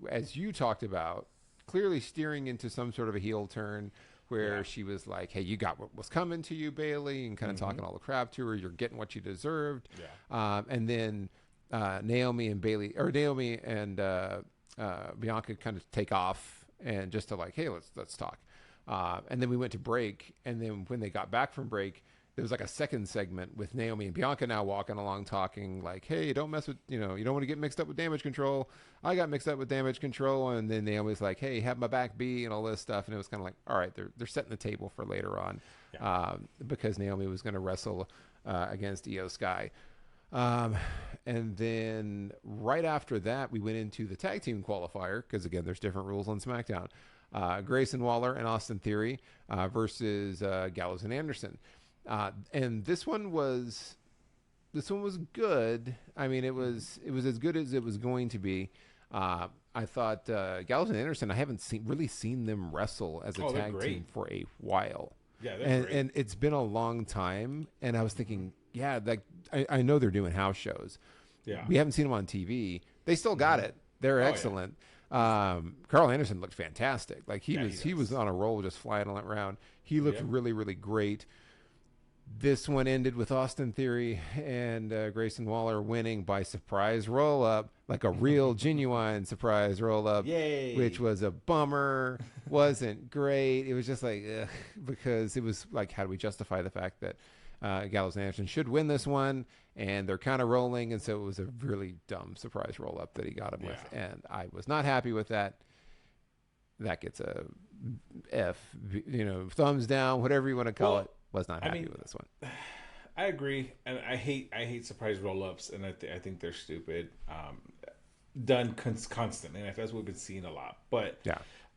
Speaker 1: as you talked about, clearly steering into some sort of a heel turn where she was like, "Hey, you got what was coming to you, Bailey," and kind of talking all the crap to her. You're getting what you deserved. And then Naomi and Bianca kind of take off and just to like, "Hey, let's talk." And then we went to break, and then when they got back from break, there was like a second segment with Naomi and Bianca now walking along talking like, "Hey, don't mess with, you don't want to get mixed up with Damage Control. I got mixed up with Damage Control." And then Naomi's like, "Hey, have my back be," and all this stuff. And it was kind of like, all right, they're setting the table for later on, because Naomi was going to wrestle against Io Sky. And then right after that, we went into the tag team qualifier, because again, there's different rules on SmackDown. Grayson Waller and Austin Theory versus Gallows and Anderson. And this one was good. It was as good as it was going to be. I thought Gallows and Anderson, I haven't really seen them wrestle as a tag team for a while.
Speaker 2: Yeah, they're great.
Speaker 1: And it's been a long time. And I was thinking, I know they're doing house shows. Yeah, we haven't seen them on TV. They still got it. They're excellent. Yeah. Carl Anderson looked fantastic. Like he was on a roll, just flying around. He looked really, really great. This one ended with Austin Theory and Grayson Waller winning by surprise roll-up, like a real, genuine surprise roll-up, which was a bummer. Wasn't great. It was just like, ugh, because it was like, how do we justify the fact that Gallows and Anderson should win this one, and they're kind of rolling, and so it was a really dumb surprise roll-up that he got him with, and I was not happy with that. That gets a F, thumbs down, whatever you want to call it. Was not happy with this one.
Speaker 2: I agree, and I hate surprise roll-ups, and I think they're stupid. Done constantly, and that's what we've been seeing a lot. But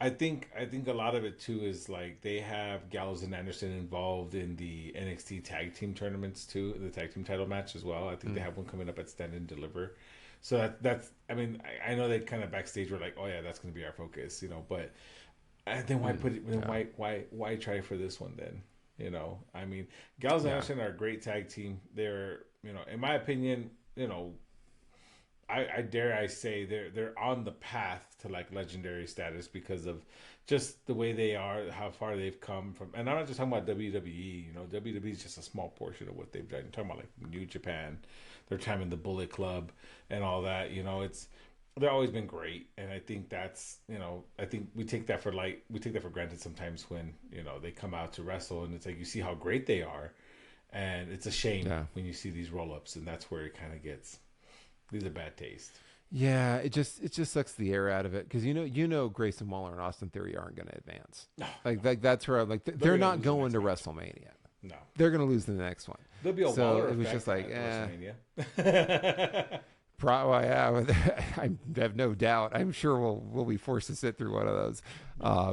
Speaker 2: I think a lot of it too is like they have Gallows and Anderson involved in the NXT tag team tournaments too, the tag team title match as well. I think they have one coming up at Stand and Deliver. So that's I mean I know they kind of backstage were like, oh yeah, that's going to be our focus, but then why put it? Then why try for this one then? I mean, Gallows and Anderson are a great tag team. They're in my opinion, I dare I say they're on the path to like legendary status because of just the way they are, how far they've come from. And I'm not just talking about WWE. WWE is just a small portion of what they've done. I'm talking about like New Japan, their time in the Bullet Club, and all that. They've always been great, and I think that's I think we take that for granted sometimes when they come out to wrestle, and it's like you see how great they are, and it's a shame when you see these roll ups, and that's where it kind of gets. These are bad taste.
Speaker 1: Yeah, it just sucks the air out of it because Grayson Waller and Austin Theory aren't going to advance. No, like that's where they're not going to WrestleMania. No, they're going to lose the next one.
Speaker 2: There'll be a Waller
Speaker 1: it was just like
Speaker 2: WrestleMania.
Speaker 1: I have no doubt. I'm sure we'll be forced to sit through one of those.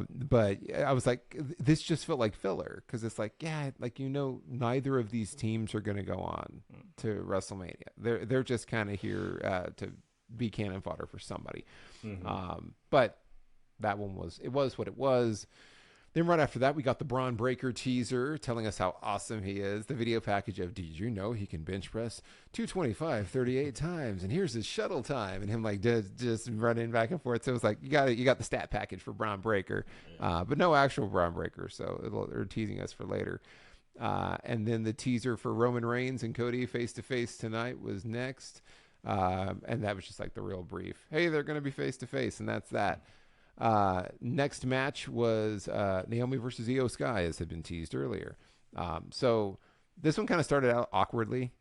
Speaker 1: But I was like, this just felt like filler because it's like, neither of these teams are going to go on to WrestleMania. They're just kind of here to be cannon fodder for somebody. Mm-hmm. But that one was what it was. Then right after that, we got the Braun Breaker teaser telling us how awesome he is. The video package of, did you know he can bench press 225 38 times? And here's his shuttle time. And him like just running back and forth. So it was like, you got the stat package for Braun Breaker, but no actual Braun Breaker. So they're teasing us for later. And then the teaser for Roman Reigns and Cody face-to-face tonight was next. And that was just like the real brief. Hey, they're going to be face-to-face, and that's that. Next match was Naomi versus Io Sky, as had been teased earlier. So this one kind of started out awkwardly.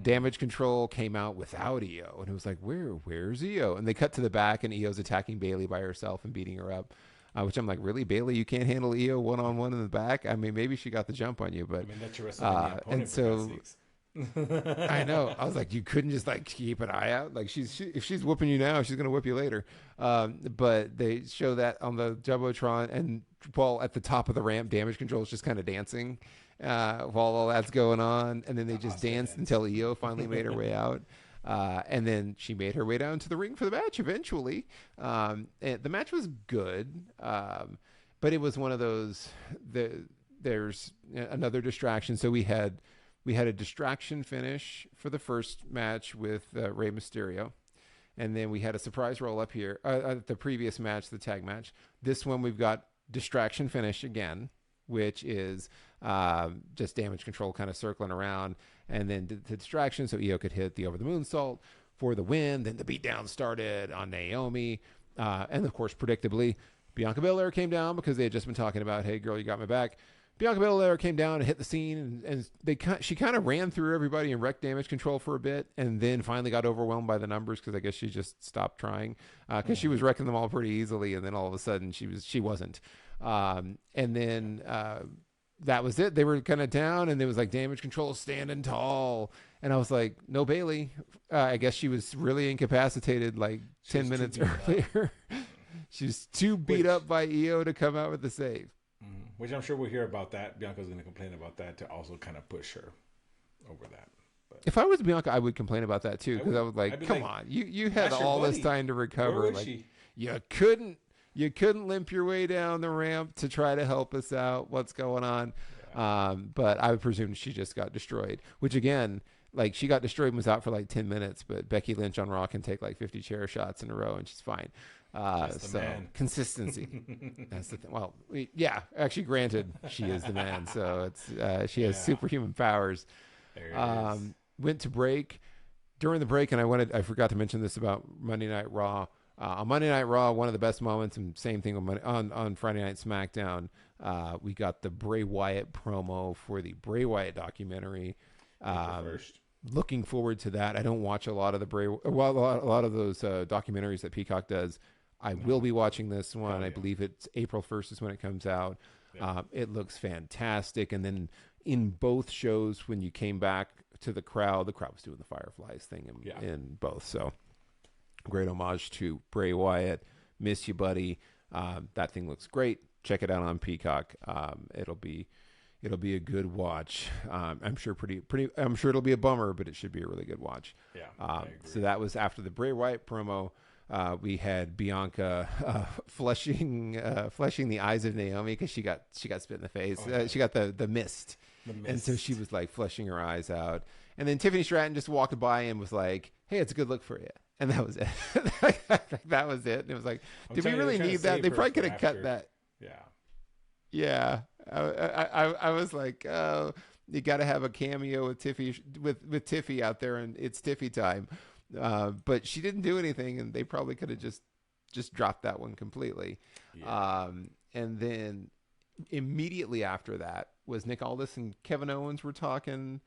Speaker 1: Damage Control came out without Io, and it was like, where's Io? And they cut to the back, and Io's attacking Bayley by herself and beating her up. Which I'm like, really, Bayley? You can't handle Io one-on-one in the back? I mean, maybe she got the jump on you, but
Speaker 2: that's your WrestleMania opponent.
Speaker 1: And so. I know. I was like, you couldn't just like keep an eye out. Like if she's whooping you now, she's gonna whip you later. But they show that on the jumbotron, and while at the top of the ramp, Damage Control is just kind of dancing while all that's going on, and then they just danced until Io finally made her way out. And then she made her way down to the ring for the match eventually. And the match was good, but it was one of those. There's another distraction. So we had a distraction finish for the first match with Rey Mysterio. And then we had a surprise roll up here at the previous match, the tag match. This one, we've got distraction finish again, which is just Damage Control kind of circling around. And then the distraction so Io could hit the over the moonsault for the win. Then the beatdown started on Naomi. And of course, predictably, Bianca Belair came down because they had just been talking about, hey, girl, you got my back. Bianca Belair came down and hit the scene, and she kind of ran through everybody and wrecked Damage Control for a bit, and then finally got overwhelmed by the numbers because I guess she just stopped trying because she was wrecking them all pretty easily, and then all of a sudden she wasn't, and then that was it. They were kind of down, and it was like Damage Control standing tall, and I was like, no, Bayley. I guess she was really incapacitated like 10 minutes earlier. She was too beat up by Io to come out with the save.
Speaker 2: Which I'm sure we'll hear about that. Bianca's going to complain about that to also kind of push her over that. But
Speaker 1: if I was Bianca, I would complain about that too because I would like, come on, you had all this time to recover. Like she? You couldn't limp your way down the ramp to try to help us out. What's going on? Yeah. But I would presume she just got destroyed. Which again, like she got destroyed and was out for like 10 minutes. But Becky Lynch on Raw can take like 50 chair shots in a row and she's fine. Man. Consistency. That's the thing. Well, actually, granted, she is the man, so it's she has superhuman powers.
Speaker 2: There it is.
Speaker 1: Went to break. During the break, and I forgot to mention this about Monday Night Raw. On Monday Night Raw, one of the best moments, and same thing on Friday Night SmackDown. We got the Bray Wyatt promo for the Bray Wyatt documentary. Looking forward to that. I don't watch a lot of a lot of those documentaries that Peacock does. I will be watching this one. I believe it's April 1st is when it comes out. Yeah. It looks fantastic. And then in both shows, when you came back to the crowd was doing the Fireflies thing in both. So great homage to Bray Wyatt. Miss you, buddy. That thing looks great. Check it out on Peacock. It'll be a good watch. I'm sure I'm sure it'll be a bummer, but it should be a really good watch.
Speaker 2: Yeah. I agree.
Speaker 1: So that was after the Bray Wyatt promo. We had Bianca fleshing the eyes of Naomi because she got spit in the face. She got the mist. And so she was like fleshing her eyes out. And then Tiffany Stratton just walked by and was like, "Hey, it's a good look for you." And that was it. That was it. And it was like, did we really need that? They probably could have cut that. Yeah. I was like, oh, you got to have a cameo with Tiffy out there, and it's Tiffy time. But she didn't do anything, and they probably could have just dropped that one completely. Yeah. And then immediately after that was Nick Aldis and Kevin Owens were talking,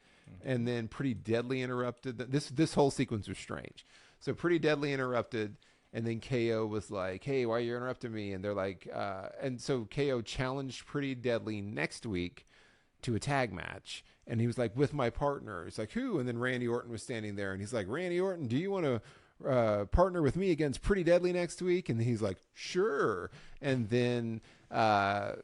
Speaker 1: and then Pretty Deadly interrupted. This whole sequence was strange. So Pretty Deadly interrupted. And then KO was like, "Hey, why are you interrupting me?" And they're like, and so KO challenged Pretty Deadly next week to a tag match. And he was like, "With my partner." It's like, "Who?" And then Randy Orton was standing there. And he's like, "Randy Orton, do you want to partner with me against Pretty Deadly next week?" And he's like, "Sure." And then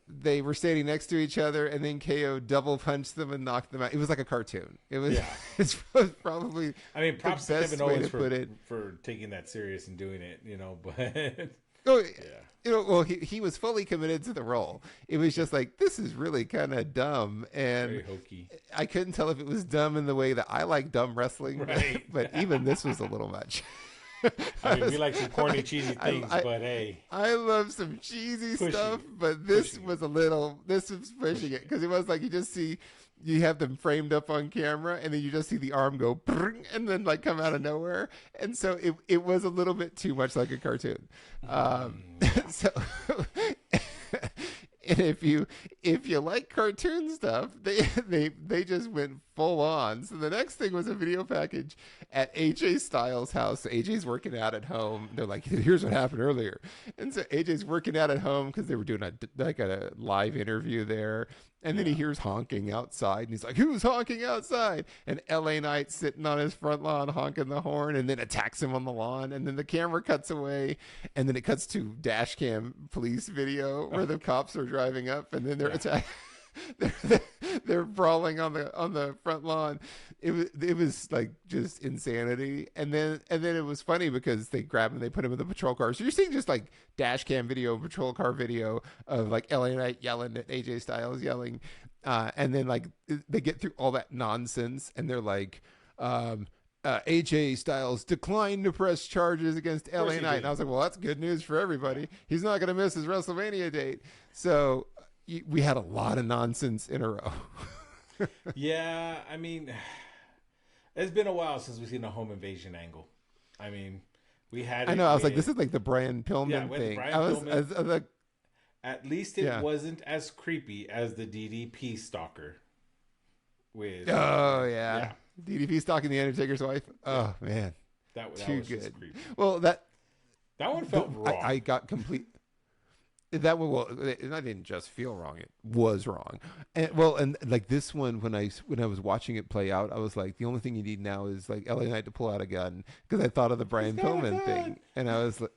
Speaker 1: they were standing next to each other. And then KO double punched them and knocked them out. It was like a cartoon. It was, it's probably,
Speaker 2: I mean, props to Kevin Owens for taking that serious and doing it, but.
Speaker 1: Oh, yeah. Well, he was fully committed to the role. It was just like, this is really kind of dumb, and
Speaker 2: very hokey.
Speaker 1: I couldn't tell if it was dumb in the way that I like dumb wrestling, right. but even this was a little much.
Speaker 2: I mean, we like some corny, cheesy things, but hey,
Speaker 1: I love some cheesy stuff, but this was pushing it, because it was like you have them framed up on camera, and then you just see the arm go and then like come out of nowhere, and so it was a little bit too much like a cartoon. So and if you like cartoon stuff, they just went full on. So the next thing was a video package at AJ Styles' house. AJ's working out at home. They're like, "Here's what happened earlier." And so AJ's working out at home because they were doing a live interview there. And then he hears honking outside, and he's like, "Who's honking outside?" And LA Knight's sitting on his front lawn honking the horn, and then attacks him on the lawn. And then the camera cuts away, and then it cuts to dash cam police video where the cops are driving up, and then they're attacking. They're brawling on the front lawn. It was like just insanity. And then it was funny because they grab him, they put him in the patrol car. So you're seeing just like dash cam video, patrol car video of like LA Knight yelling at AJ Styles yelling, and then like they get through all that nonsense, and they're like, AJ Styles declined to press charges against LA Knight. And I was like, well, that's good news for everybody. He's not going to miss his WrestleMania date. So we had a lot of nonsense in a row.
Speaker 2: Yeah, I mean, it's been a while since we've seen a home invasion angle. I mean, we had.
Speaker 1: I know. I was like, this is like the Brian Pillman thing.
Speaker 2: I was like, at least it wasn't as creepy as the DDP stalker.
Speaker 1: DDP stalking the Undertaker's wife. Oh man,
Speaker 2: that was
Speaker 1: too
Speaker 2: good.
Speaker 1: Just creepy. Well, that
Speaker 2: one felt wrong.
Speaker 1: I got complete. That one, well, it didn't just feel wrong; it was wrong. And like this one, when I was watching it play out, I was like, the only thing you need now is like LA Knight to pull out a gun, because I thought of the Brian Pillman thing, and I was like,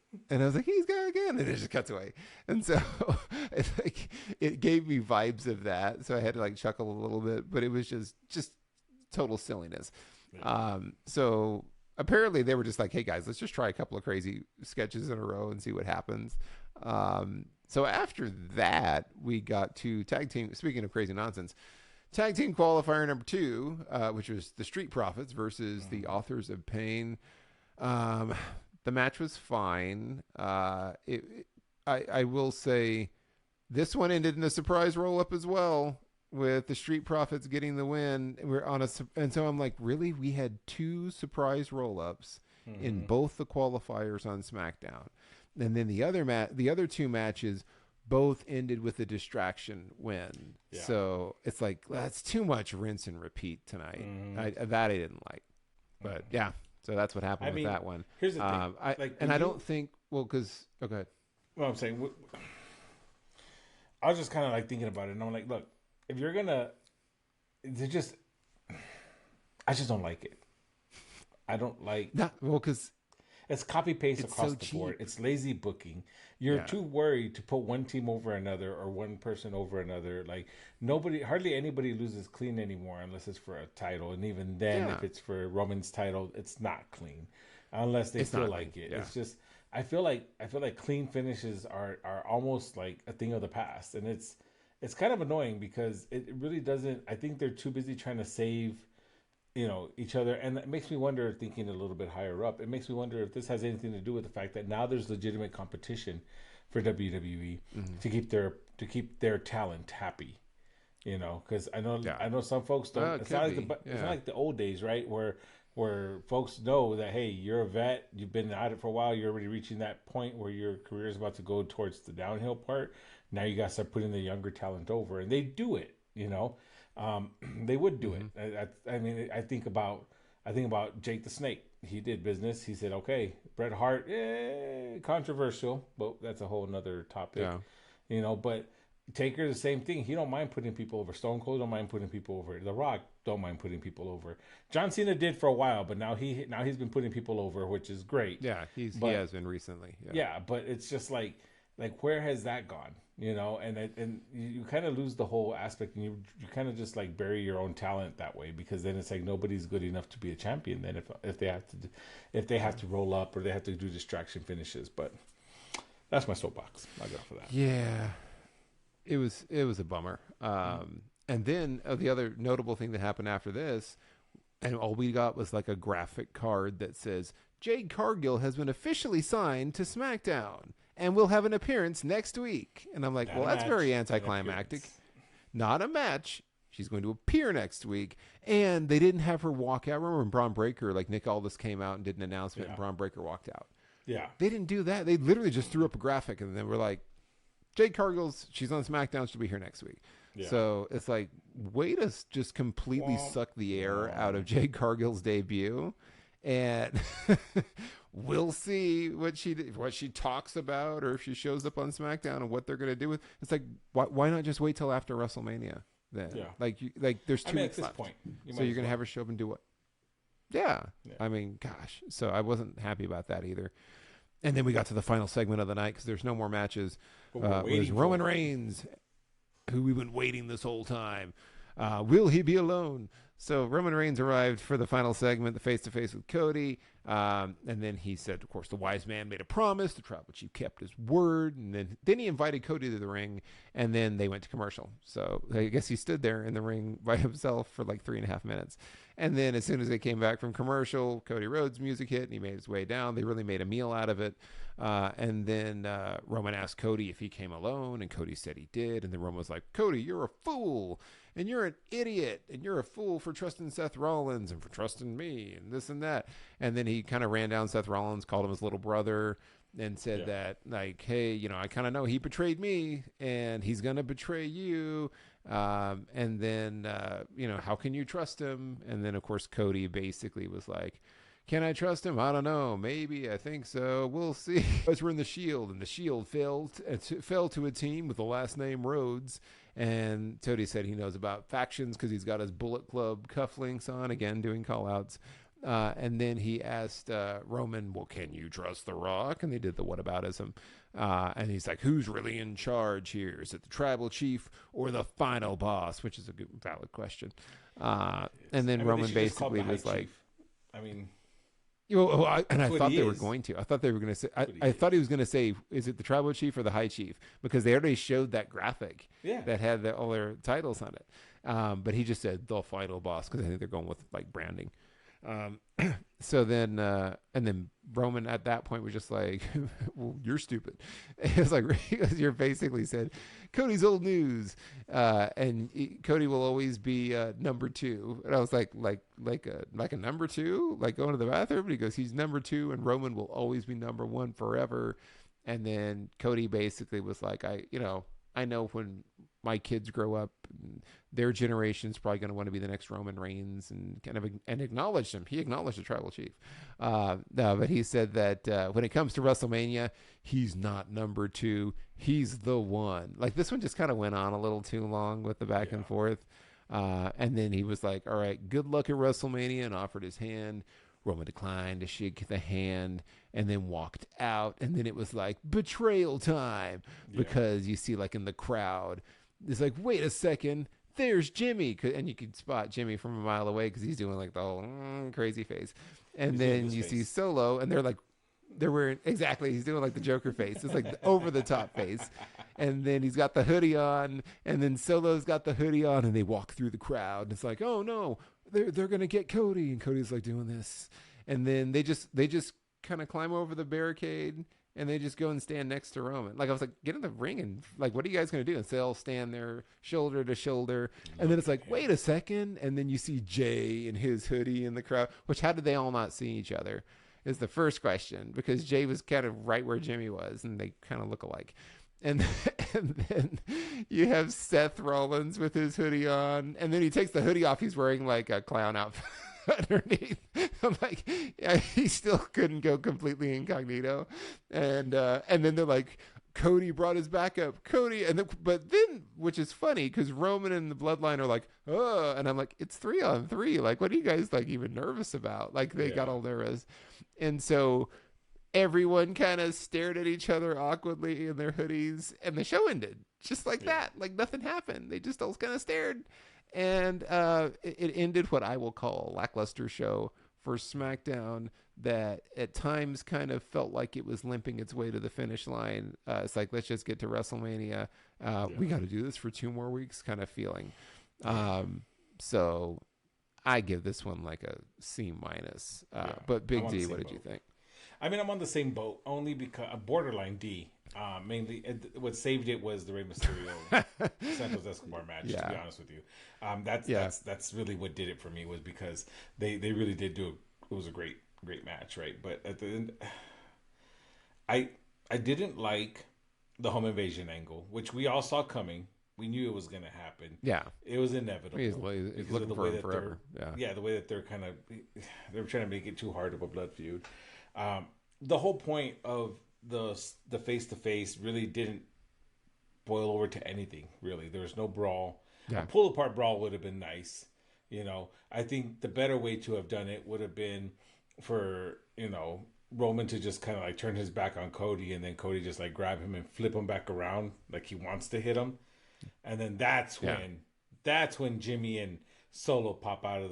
Speaker 1: he's got a gun, and it just cuts away, and so it gave me vibes of that, so I had to like chuckle a little bit, but it was just total silliness. So apparently they were just like, hey guys, let's just try a couple of crazy sketches in a row and see what happens. So after that, we got to tag team. Speaking of crazy nonsense, tag team qualifier number 2, which was the Street Profits versus the Authors of Pain. The match was fine. I will say this one ended in a surprise roll up as well, with the Street Profits getting the win. And so I'm like, really? We had 2 surprise roll ups in both the qualifiers on SmackDown. And then the other 2 matches both ended with a distraction win. Yeah. So it's like, that's too much rinse and repeat tonight. I didn't like. But yeah, so that's what happened with that one.
Speaker 2: Here's the thing.
Speaker 1: I don't think, well, because, okay.
Speaker 2: Well, I'm saying, I was just kind of like thinking about it, and I'm like, look, if you're going to, I just don't like it. I don't like.
Speaker 1: Well, because
Speaker 2: It's copy paste
Speaker 1: It's
Speaker 2: across
Speaker 1: so
Speaker 2: the board.
Speaker 1: cheap.
Speaker 2: It's lazy booking. You're
Speaker 1: Yeah.
Speaker 2: too worried to put one team over another or one person over another. Like hardly anybody loses clean anymore unless it's for a title, and even then, if
Speaker 1: Yeah.
Speaker 2: it's for Roman's title, it's not clean unless they
Speaker 1: It's
Speaker 2: feel
Speaker 1: not clean.
Speaker 2: like it.
Speaker 1: Yeah.
Speaker 2: It's just I feel like clean finishes are almost like a thing of the past, and it's kind of annoying because it really doesn't. I think they're too busy trying to save each other, and it makes me wonder, thinking a little bit higher up, it makes me wonder if this has anything to do with the fact that now there's legitimate competition for WWE
Speaker 1: Hmm.
Speaker 2: to keep their talent happy, because
Speaker 1: Yeah.
Speaker 2: I know some folks
Speaker 1: Well,
Speaker 2: don't.
Speaker 1: it
Speaker 2: It's not
Speaker 1: could
Speaker 2: like
Speaker 1: be.
Speaker 2: it's not
Speaker 1: Yeah.
Speaker 2: like the old days, right, where folks know that, hey, you're a vet, you've been at it for a while, you're already reaching that point where your career is about to go towards the downhill part. Now you got to start putting the younger talent over, and they do it. um, they would do
Speaker 1: Hmm.
Speaker 2: it. I mean, I think about Jake the Snake. He did business. He said, okay, Bret Hart, controversial, but that's a whole nother topic.
Speaker 1: Yeah.
Speaker 2: But Taker, the same thing. He don't mind putting people over. Stone Cold don't mind putting people over. The Rock don't mind putting people over. John Cena did for a while, but now he's been putting people over, which is great.
Speaker 1: Yeah. He
Speaker 2: But
Speaker 1: has been recently. Yeah.
Speaker 2: yeah, but it's just like where has that gone? And you kind of lose the whole aspect, and you kind of just like bury your own talent that way, because then it's like nobody's good enough to be a champion. Then if they have to roll up or they have to do distraction finishes, but that's my soapbox. I'll get off of that.
Speaker 1: Yeah. It was a bummer. And then the other notable thing that happened after this, and all we got was like a graphic card that says Jade Cargill has been officially signed to SmackDown and will have an appearance next week. And I'm like,
Speaker 2: Not
Speaker 1: well,
Speaker 2: a
Speaker 1: that's
Speaker 2: match,
Speaker 1: very
Speaker 2: an
Speaker 1: anticlimactic.
Speaker 2: appearance.
Speaker 1: Not a match. She's going to appear next week. And they didn't have her walk out. Remember when Braun Breaker, like Nick Aldis came out and did an announcement and
Speaker 2: Yeah,
Speaker 1: Braun Breaker walked out.
Speaker 2: yeah,
Speaker 1: They didn't do that. They literally just threw up a graphic and then were like, Jade Cargill's, she's on SmackDown. She'll be here next week.
Speaker 2: yeah.
Speaker 1: So it's like, way to just completely
Speaker 2: Womp,
Speaker 1: suck the air
Speaker 2: womp.
Speaker 1: out of Jade Cargill's debut. And we'll see what she talks about, or if she shows up on SmackDown and what they're going to do with. It's like, why not just wait till after WrestleMania then?
Speaker 2: Yeah.
Speaker 1: Like there's 2
Speaker 2: I mean, at
Speaker 1: weeks
Speaker 2: this
Speaker 1: left.
Speaker 2: point,
Speaker 1: So you're going to have her show up and do what? Yeah.
Speaker 2: Yeah.
Speaker 1: I mean, gosh. So I wasn't happy about that either. And then we got to the final segment of the night because there's no more matches.
Speaker 2: But we're
Speaker 1: Was
Speaker 2: waiting
Speaker 1: Roman
Speaker 2: for it.
Speaker 1: Reigns, who we've been waiting this whole time. Will he be alone? So Roman Reigns arrived for the final segment, the face-to-face with Cody. And then he said, of course, the wise man made a promise. The tribal chief kept his word. And then he invited Cody to the ring. And then they went to commercial. So I guess he stood there in the ring by himself for like 3.5 minutes. And then as soon as they came back from commercial, Cody Rhodes' music hit and he made his way down. They really made a meal out of it. And then Roman asked Cody if he came alone. And Cody said he did. And then Roman was like, Cody, you're a fool. And you're an idiot, and you're a fool for trusting Seth Rollins and for trusting me and this and that. And then he kind of ran down Seth Rollins, called him his little brother, and said that, like, hey, I kind of know he betrayed me, and he's going to betray you. And then, how can you trust him? And then, of course, Cody basically was like, can I trust him? I don't know. Maybe. I think so. We'll see. As we're in the Shield, and the Shield fell to a team with the last name Rhodes. And Cody said he knows about factions because he's got his Bullet Club cufflinks on, again, doing call-outs. And then he asked Roman, well, can you trust The Rock? And they did the whataboutism. And he's like, who's really in charge here? Is it the tribal chief or the final boss? Which is a good, valid question. And then Roman basically was like,
Speaker 2: I mean,
Speaker 1: I
Speaker 2: what
Speaker 1: thought
Speaker 2: he
Speaker 1: they were
Speaker 2: is.
Speaker 1: going to. I thought they were going to say.
Speaker 2: what he
Speaker 1: I thought he was going to say, "Is it the tribal chief or the high chief?" Because they already showed that graphic
Speaker 2: Yeah.
Speaker 1: that had all their titles on it. But he just said the final boss because I think they're going with like branding. So then, and then Roman at that point was just like, well, you're stupid. It was like, you're basically said, Cody's old news. Cody will always be number 2. And I was like a number 2, like going to the bathroom. And he goes, he's number 2 and Roman will always be number 1 forever. And then Cody basically was like, I know when my kids grow up, their generation's probably going to want to be the next Roman Reigns, and kind of acknowledged him. He acknowledged the tribal chief, but he said that when it comes to WrestleMania, he's not number 2. He's the one. Like this one just kind of went on a little too long with the back and forth, and then he was like, "All right, good luck at WrestleMania," and offered his hand. Roman declined to shake the hand and then walked out. And then it was like betrayal time because you see like in the crowd, it's like, wait a second, there's Jimmy. And you can spot Jimmy from a mile away because he's doing like the whole crazy face. And then you see Solo, and they're wearing, exactly, he's doing like the Joker face. It's like the over the top face. And then he's got the hoodie on, and then Solo's got the hoodie on, and they walk through the crowd. And it's like, oh no, they're going to get Cody. And Cody's like doing this. And then they just kind of climb over the barricade, and they just go and stand next to Roman. Like, I was like, get in the ring, and like, what are you guys going to do? And so they'll stand there shoulder to shoulder. And then it's like, wait a second. And then you see Jay in his hoodie in the crowd, which how did they all not see each other is the first question, because Jay was kind of right where Jimmy was, and they kind of look alike. And then you have Seth Rollins with his hoodie on, and then he takes the hoodie off. He's wearing like a clown outfit underneath. I'm like, yeah, he still couldn't go completely incognito. And then they're like, Cody brought his backup. Cody, but then, which is funny because Roman and the Bloodline are like, oh, and I'm like, it's 3-on-3. Like, what are you guys like even nervous about? Like, they got all nervous, and so everyone kind of stared at each other awkwardly in their hoodies, and the show ended just like that. Like nothing happened. They just all kind of stared, and it ended what I will call a lackluster show for SmackDown that at times kind of felt like it was limping its way to the finish line. It's like, let's just get to WrestleMania. We got to do this for 2 more weeks kind of feeling. So I give this one like a C-. But Big D, what did you think?
Speaker 2: I mean, I'm on the same boat, only because a borderline D. Mainly, what saved it was the Rey Mysterio Santos Escobar match. To be honest with you, that's really what did it for me, was because they really did do it was a great match, right? But at the end, I didn't like the home invasion angle, which we all saw coming. We knew it was going to happen. Yeah, it was inevitable. He's looking for it forever. The way that they're trying to make it too hard of a blood feud. The whole point of the face to face really didn't boil over to anything. Really, there was no brawl. A pull apart brawl would have been nice. I think the better way to have done it would have been for Roman to just kind of like turn his back on Cody, and then Cody just like grab him and flip him back around like he wants to hit him, and then that's when Jimmy and Solo pop out of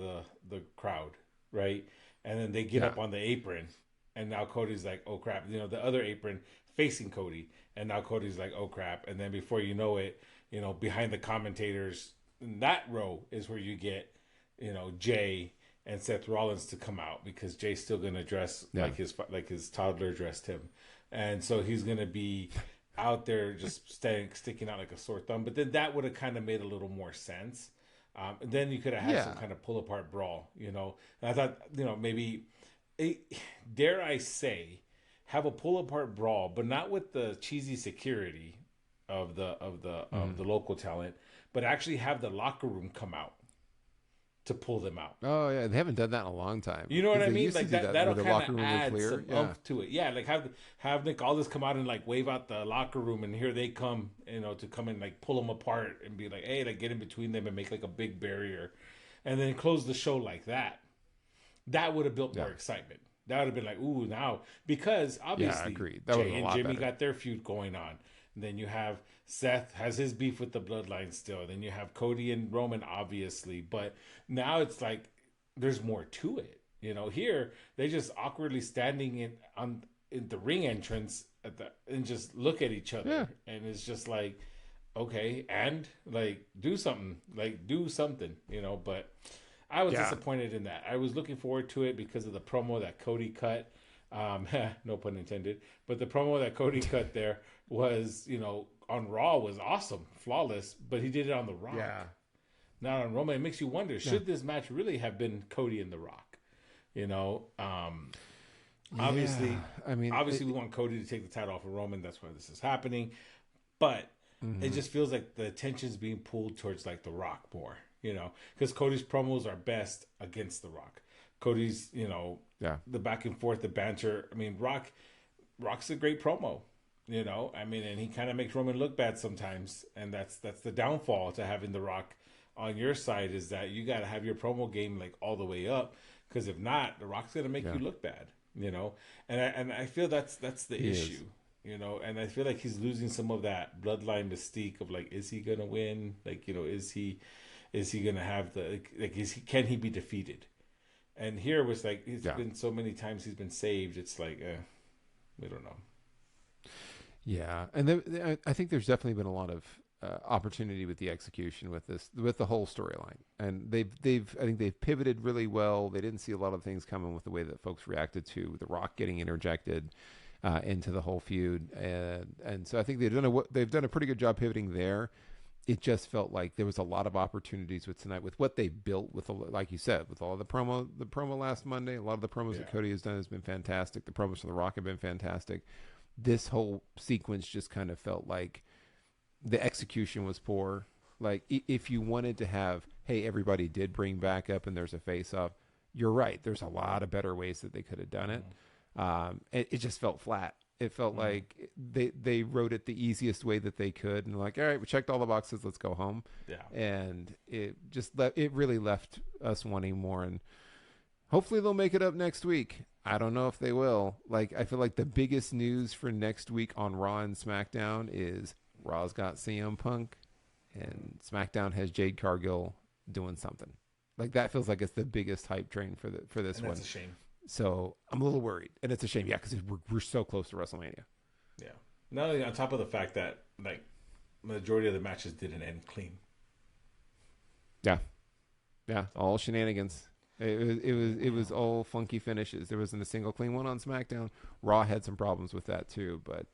Speaker 2: the crowd, right? And then they get up on the apron. And now Cody's like, oh crap, the other apron facing Cody. And now Cody's like, oh crap. And then before you know it, behind the commentators in that row is where you get, Jay and Seth Rollins to come out, because Jay's still going to dress like his toddler dressed him. And so he's going to be out there just sticking out like a sore thumb. But then that would have kind of made a little more sense. And then you could have had some kind of pull apart brawl, And I thought, maybe... dare I say, have a pull apart brawl, but not with the cheesy security of the local talent, but actually have the locker room come out to pull them out.
Speaker 1: Oh yeah, they haven't done that in a long time.
Speaker 2: You know what I mean? Like that'll kind of add some oomph to it. Yeah, like have Nick Aldis come out and like wave out the locker room, and here they come, to come and like pull them apart and be like, hey, like get in between them and make like a big barrier, and then close the show like that. That would have built more excitement. That would have been like, ooh, now, because obviously Jay and Jimmy got their feud going on. And then you have Seth has his beef with the Bloodline still. Then you have Cody and Roman, obviously. But now it's like there's more to it. Here they just awkwardly standing in the ring entrance and just look at each other, and it's just like, okay, and like do something, but. I was disappointed in that. I was looking forward to it because of the promo that Cody cut. No pun intended. But the promo that Cody cut there was, on Raw was awesome, flawless. But he did it on The Rock. Yeah. Not on Roman. It makes you wonder, should this match really have been Cody and The Rock? Obviously, we want Cody to take the title off of Roman. That's why this is happening. But it just feels like the attention's being pulled towards like The Rock more. Because Cody's promos are best against The Rock. Cody's, the back and forth, the banter. I mean, Rock's a great promo, and he kind of makes Roman look bad sometimes. And that's the downfall to having The Rock on your side, is that you got to have your promo game like all the way up, Because if not, The Rock's gonna make
Speaker 1: Yeah.
Speaker 2: you look bad, you know. And I feel that's the
Speaker 1: He is.
Speaker 2: issue, you know. And I feel like he's losing some of that bloodline mystique of like, is he gonna win? Like, you know, is he gonna have the like can he be defeated? And here was like he's
Speaker 1: Yeah.
Speaker 2: been so many times he's been saved. It's like, we don't know.
Speaker 1: Yeah, and I think there's definitely been a lot of opportunity with the execution with this, with the whole storyline, and I think they've pivoted really well. They didn't see a lot of things coming with the way that folks reacted to The Rock getting interjected into the whole feud, and so I think they've done a pretty good job pivoting there. It just felt like there was a lot of opportunities with tonight, with what they built, with like you said, with all the promo last Monday. A lot of the promos that Cody has done has been fantastic. The promos from The Rock have been fantastic. This whole sequence just kind of felt like the execution was poor. Like if you wanted to have, hey, everybody did bring back up and there's a face off, you're right. There's a lot of better ways that they could have done it. It just felt flat. It felt like they wrote it the easiest way that they could, and like, all right, we checked all the boxes, let's go home.
Speaker 2: Yeah.
Speaker 1: And it just it really left us wanting more, and hopefully they'll make it up next week. I don't know if they will. Like, I feel like the biggest news for next week on Raw and SmackDown is Raw's got CM Punk and SmackDown has Jade Cargill doing something. Like, that feels like it's the biggest hype train for this
Speaker 2: And
Speaker 1: one.
Speaker 2: that's a shame.
Speaker 1: So I'm a little worried, and it's a shame, yeah, because we're so close to WrestleMania.
Speaker 2: Yeah. Not only on top of the fact that like majority of the matches didn't end clean.
Speaker 1: Yeah, all shenanigans. It was all funky finishes. There wasn't a single clean one on SmackDown. Raw had some problems with that too, but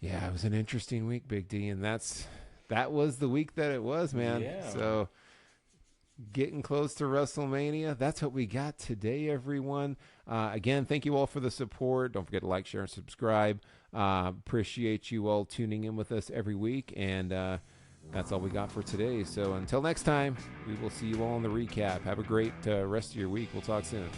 Speaker 1: yeah, it was an interesting week, Big D, and that was the week that it was, man.
Speaker 2: Yeah.
Speaker 1: So getting close to WrestleMania. That's what we got today, everyone. Again, thank you all for the support. Don't forget to like, share, and subscribe. Appreciate you all tuning in with us every week, and that's all we got for today. So until next time, we will see you all in the recap. Have a great rest of your week. We'll talk soon.